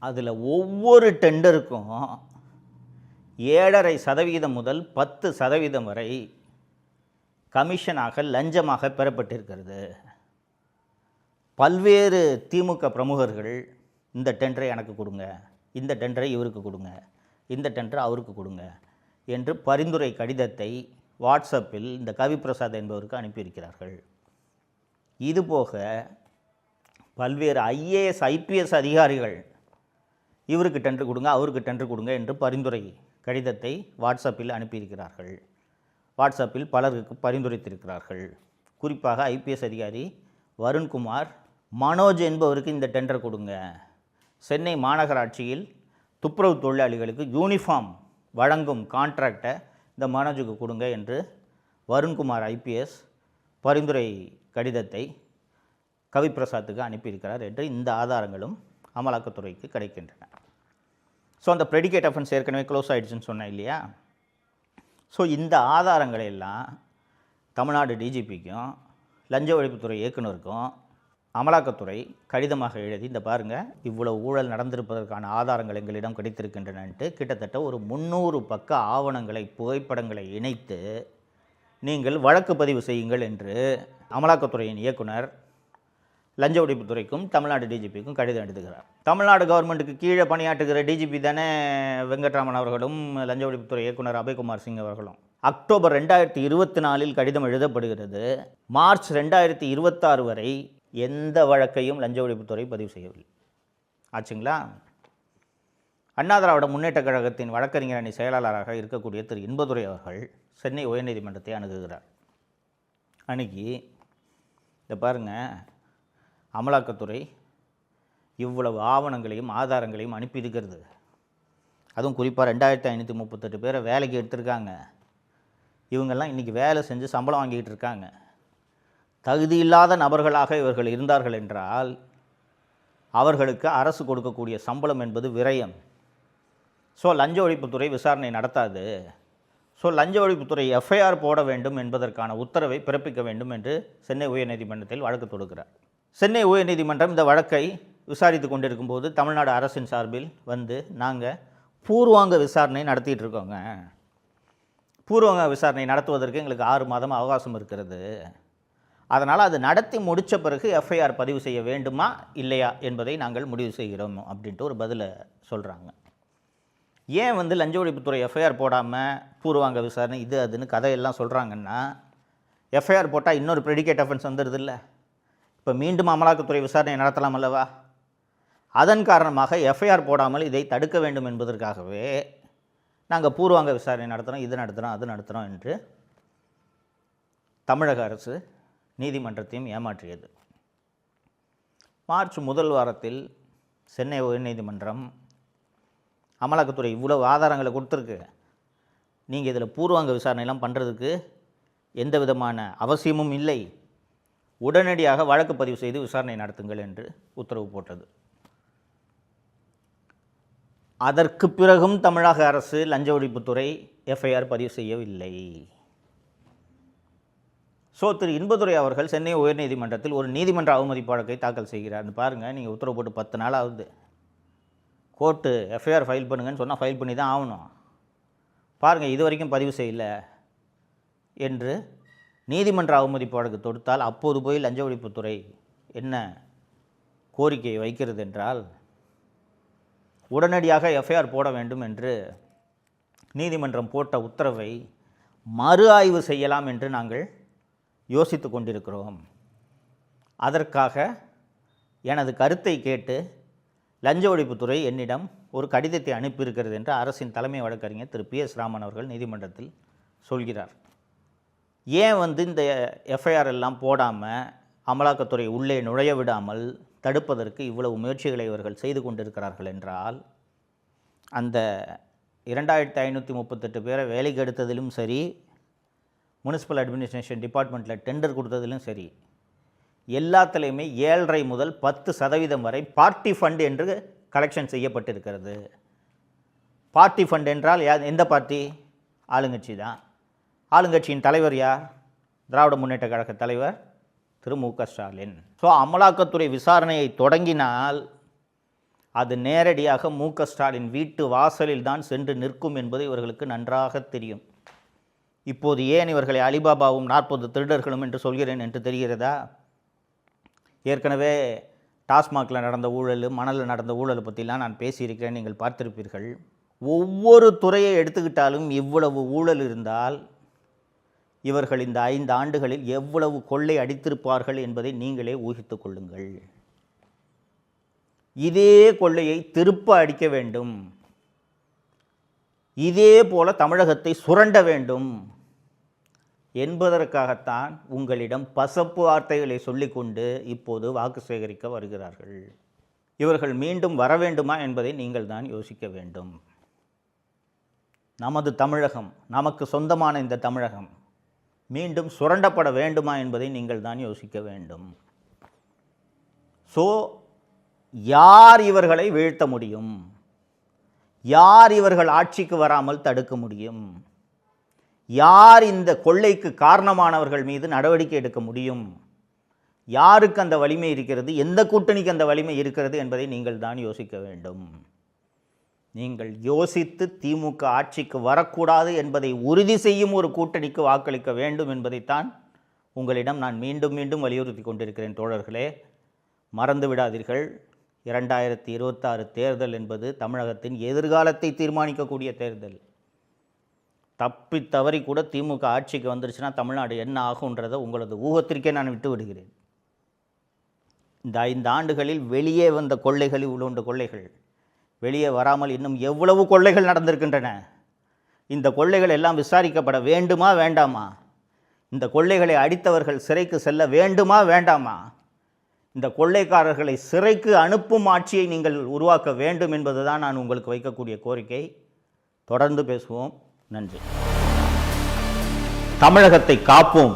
அதில் ஒவ்வொரு டெண்டருக்கும் 7.5% முதல் 10% வரை கமிஷனாக லஞ்சமாக பெறப்பட்டிருக்கிறது. பல்வேறு திமுக பிரமுகர்கள் இந்த டெண்டரை எனக்கு கொடுங்க, இந்த டெண்டரை இவருக்கு கொடுங்க, இந்த டெண்டரை அவருக்கு கொடுங்க என்று பரிந்துரை கடிதத்தை வாட்ஸ்அப்பில் இந்த கவிப்பிரசாத் என்பவருக்கு அனுப்பியிருக்கிறார்கள். இதுபோக பல்வேறு IAS IPS அதிகாரிகள் இவருக்கு டெண்டர் கொடுங்க, அவருக்கு டெண்டர் கொடுங்க என்று பரிந்துரை கடிதத்தை வாட்ஸ்அப்பில் அனுப்பியிருக்கிறார்கள். வாட்ஸ்அப்பில் பலருக்கு பரிந்துரைத்திருக்கிறார்கள். குறிப்பாக IPS அதிகாரி வருண்குமார் மனோஜ் என்பவருக்கு இந்த டெண்டர் கொடுங்க, சென்னை மாநகராட்சியில் துப்புரவு தொழிலாளிகளுக்கு யூனிஃபார்ம் வழங்கும் கான்ட்ராக்டை இந்த மனோஜுக்கு கொடுங்க என்று வருண்குமார் IPS பரிந்துரை கடிதத்தை கவிப்பிரசாத்துக்கு அனுப்பியிருக்கிறார் என்று இந்த ஆதாரங்களும் அமலாக்கத்துறைக்கு கிடைக்கின்றன. ஸோ அந்த ப்ரெடிகேட் அஃபென்ஸ் ஏற்கனவே க்ளோஸ் ஆகிடுச்சுன்னு சொன்னேன் இல்லையா? ஸோ இந்த ஆதாரங்களை எல்லாம் தமிழ்நாடு DGPக்கும் லஞ்ச ஒழிப்புத்துறை இயக்குனருக்கும் அமலாக்கத்துறை கடிதமாக எழுதி, இந்த பாருங்கள் இவ்வளவு ஊழல் நடந்திருப்பதற்கான ஆதாரங்கள் எங்களிடம் கிடைத்திருக்கின்றனன்ட்டு கிட்டத்தட்ட ஒரு 300 பக்க ஆவணங்களை, புகைப்படங்களை இணைத்து நீங்கள் வழக்கு பதிவு செய்யுங்கள் என்று அமலாக்கத்துறையின் இயக்குனர் லஞ்ச ஒழிப்புத்துறைக்கும் தமிழ்நாடு DGPக்கும் கடிதம் எழுதுகிறார். தமிழ்நாடு கவர்மெண்ட்டுக்கு கீழே பணியாற்றுகிற DGP தானே வெங்கட்ராமன் அவர்களும் லஞ்ச ஒழிப்புத்துறை இயக்குனர் அபய்குமார் சிங் அவர்களும். அக்டோபர் 2024 கடிதம் எழுதப்படுகிறது. மார்ச் 2026 வரை எந்த வழக்கையும் லஞ்ச ஒழிப்புத்துறை பதிவு செய்யவில்லை. ஆச்சுங்களா? அண்ணா திராவிட முன்னேற்ற கழகத்தின் வழக்கறிஞர் அணி செயலாளராக இருக்கக்கூடிய திரு இன்பதுரை அவர்கள் சென்னை உயர்நீதிமன்றத்தை அணுகுகிறார். அணுகி, இதை பாருங்கள், அமலாக்கத்துறை இவ்வளவு ஆவணங்களையும் ஆதாரங்களையும் அனுப்பியிருக்கிறது. அதுவும் குறிப்பாக 2538 பேரை வேலைக்கு எடுத்திருக்காங்க. இவங்கெல்லாம் இன்றைக்கி வேலை செஞ்சு சம்பளம் வாங்கிக்கிட்டு இருக்காங்க. தகுதி இல்லாத நபர்களாக இவர்கள் இருந்தார்கள் என்றால் அவர்களுக்கு அரசு கொடுக்கக்கூடிய சம்பளம் என்பது விரயம். ஸோ லஞ்ச ஒழிப்புத்துறை விசாரணை நடத்தாது. ஸோ லஞ்ச ஒழிப்புத்துறை FIR போட வேண்டும் என்பதற்கான உத்தரவை பிறப்பிக்க வேண்டும் என்று சென்னை உயர்நீதிமன்றத்தில் வழக்கு தொடுக்கிறார். சென்னை உயர்நீதிமன்றம் இந்த வழக்கை விசாரித்து கொண்டிருக்கும் போது தமிழ்நாடு அரசின் சார்பில் வந்து, நாங்கள் பூர்வாங்க விசாரணை நடத்திட்டு இருக்கோங்க, பூர்வாங்க விசாரணை நடத்துவதற்கு எங்களுக்கு 6 மாதம் அவகாசம் இருக்கிறது, அதனால் அது நடத்தி முடித்த பிறகு FIR பதிவு செய்ய வேண்டுமா இல்லையா என்பதை நாங்கள் முடிவு செய்கிறோம் அப்படின்ட்டு ஒரு பதிலை சொல்கிறாங்க. ஏன் வந்து லஞ்ச ஒழிப்புத்துறை FIR போடாமல் பூர்வாங்க விசாரணை இது அதுன்னு கதையெல்லாம் சொல்கிறாங்கன்னா, FIR போட்டால் இன்னொரு ப்ரெடிகேட் அஃபென்ஸ் வந்துடுது இல்லை, இப்போ மீண்டும் அமலாக்கத்துறை விசாரணை நடத்தலாம் அல்லவா? அதன் காரணமாக FIR போடாமல் இதை தடுக்க வேண்டும் என்பதற்காகவே நாங்கள் பூர்வாங்க விசாரணை நடத்துகிறோம், இது நடத்துகிறோம், அது நடத்துகிறோம் என்று தமிழக அரசு நீதிமன்றத்தையும் ஏமாற்றியது. மார்ச் முதல் வாரத்தில் சென்னை உயர்நீதிமன்றம் அமலாக்கத்துறை இவ்வளவு ஆதாரங்களை கொடுத்துருக்கு, நீங்கள் இதில் பூர்வாங்க விசாரணையெல்லாம் பண்ணுறதுக்கு எந்த விதமான அவசியமும் இல்லை, உடனடியாக வழக்கு பதிவு செய்து விசாரணை நடத்துங்கள் என்று உத்தரவு போட்டது. அதற்கு பிறகும் தமிழக அரசு லஞ்ச ஒழிப்புத்துறை FIR பதிவு செய்யவில்லை. ஸோ திரு இன்பதுரை அவர்கள் சென்னை உயர்நீதிமன்றத்தில் ஒரு நீதிமன்ற அவமதிப்பு வழக்கை தாக்கல் செய்கிறார். பாருங்கள், நீங்கள் உத்தரவு போட்டு 10 நாள் ஆகுது, கோர்ட்டு FIR ஃபைல் பண்ணுங்கன்னு சொன்னால் ஃபைல் பண்ணி தான் ஆகணும், பாருங்கள் இது வரைக்கும் பதிவு செய்யலை என்று நீதிமன்ற அவமதிப்பு வழக்கு தொடுத்தால் அப்போது போய் லஞ்ச ஒழிப்புத்துறை என்ன கோரிக்கையை வைக்கிறது என்றால், உடனடியாக FIR போட வேண்டும் என்று நீதிமன்றம் போட்ட உத்தரவை மறு ஆய்வு செய்யலாம் என்று நாங்கள் யோசித்து கொண்டிருக்கிறோம், அதற்காக எனது கருத்தை கேட்டு லஞ்ச ஒழிப்புத்துறை என்னிடம் ஒரு கடிதத்தை அனுப்பியிருக்கிறது என்று அரசின் தலைமை வழக்கறிஞர் திரு PS ராமன் அவர்கள் நீதிமன்றத்தில் சொல்கிறார். ஏன் இந்த எஃப்ஐஆர் எல்லாம் போடாமல் அமலாக்கத்துறை உள்ளே நுழைய விடாமல் தடுப்பதற்கு இவ்வளவு முயற்சிகளை இவர்கள் செய்து கொண்டிருக்கிறார்கள் என்றால், அந்த 2538 பேரை வேலைக்கு எடுத்ததிலும் சரி, முனிசிபல் அட்மினிஸ்ட்ரேஷன் டிபார்ட்மெண்ட்டில் டெண்டர் கொடுத்ததிலும் சரி, எல்லாத்துலேயுமே 7.5 முதல் 10% வரை பார்ட்டி ஃபண்ட் என்று கலெக்ஷன் செய்யப்பட்டிருக்கிறது. பார்ட்டி ஃபண்ட் என்றால் எந்த பார்ட்டி? ஆளுங்கட்சி தான். ஆளுங்கட்சியின் தலைவர் யார்? திராவிட முன்னேற்ற கழக தலைவர் திரு மு க ஸ்டாலின். ஸோ அமலாக்கத்துறை விசாரணையை தொடங்கினால் அது நேரடியாக மு க ஸ்டாலின் வீட்டு வாசலில் தான் சென்று நிற்கும் என்பது இவர்களுக்கு நன்றாக தெரியும். இப்போது ஏன் இவர்களை அலிபாபாவும் 40 திருடர்களும் என்று சொல்கிறேன் என்று தெரிகிறதா? ஏற்கனவே டாஸ்மாகில் நடந்த ஊழல், மணலில் நடந்த ஊழலை பற்றிலாம் நான் பேசியிருக்கிறேன், நீங்கள் பார்த்திருப்பீர்கள். ஒவ்வொரு துறையை எடுத்துக்கிட்டாலும் இவ்வளவு ஊழல் இருந்தால் இவர்கள் இந்த 5 ஆண்டுகளில் எவ்வளவு கொள்ளை அடித்திருப்பார்கள் என்பதை நீங்களே ஊகித்து கொள்ளுங்கள். இதே கொள்ளையை திருப்ப அடிக்க வேண்டும், இதே போல தமிழகத்தை சுரண்ட வேண்டும் என்பதற்காகத்தான் உங்களிடம் பசப்பு வார்த்தைகளை சொல்லிக்கொண்டு இப்போது வாக்கு சேகரிக்க வருகிறார்கள். இவர்கள் மீண்டும் வர வேண்டுமா என்பதை நீங்கள் தான் யோசிக்க வேண்டும். நமது தமிழகம், நமக்கு சொந்தமான இந்த தமிழகம் மீண்டும் சுரண்டப்பட வேண்டுமா என்பதை நீங்கள் தான் யோசிக்க வேண்டும். ஸோ யார் இவர்களை வீழ்த்த முடியும்? யார் இவர்கள் ஆட்சிக்கு வராமல் தடுக்க முடியும்? யார் இந்த கொள்ளைக்கு காரணமானவர்கள் மீது நடவடிக்கை எடுக்க முடியும்? யாருக்கு அந்த வலிமை இருக்கிறது? எந்த கூட்டணிக்கு அந்த வலிமை இருக்கிறது என்பதை நீங்கள் தான் யோசிக்க வேண்டும். நீங்கள் யோசித்து திமுக ஆட்சிக்கு வரக்கூடாது என்பதை உறுதி செய்யும் ஒரு கூட்டணிக்கு வாக்களிக்க வேண்டும் என்பதைத்தான் உங்களிடம் நான் மீண்டும் மீண்டும் வலியுறுத்தி கொண்டிருக்கிறேன். தோழர்களே, மறந்து விடாதீர்கள். 2026 தேர்தல் என்பது தமிழகத்தின் எதிர்காலத்தை தீர்மானிக்கக்கூடிய தேர்தல். தப்பி தவறி கூட திமுக ஆட்சிக்கு வந்துருச்சுன்னா தமிழ்நாடு என்ன ஆகுன்றதை உங்களது ஊகத்திற்கே நான் விட்டு விடுகிறேன். இந்த 5 ஆண்டுகளில் வெளியே வந்த கொள்ளைகள், இவ்வளோண்டு கொள்ளைகள், வெளியே வராமல் இன்னும் எவ்வளவு கொள்ளைகள் நடந்திருக்கின்றன. இந்த கொள்ளைகள் எல்லாம் விசாரிக்கப்பட வேண்டுமா வேண்டாமா? இந்த கொள்ளைகளை அடித்தவர்கள் சிறைக்கு செல்ல வேண்டுமா வேண்டாமா? இந்த கொள்ளைக்காரர்களை சிறைக்கு அனுப்பும் ஆட்சியை நீங்கள் உருவாக்க வேண்டும் என்பதுதான் நான் உங்களுக்கு வைக்கக்கூடிய கோரிக்கை. தொடர்ந்து பேசுவோம். நன்றி. தமிழகத்தை காப்போம்.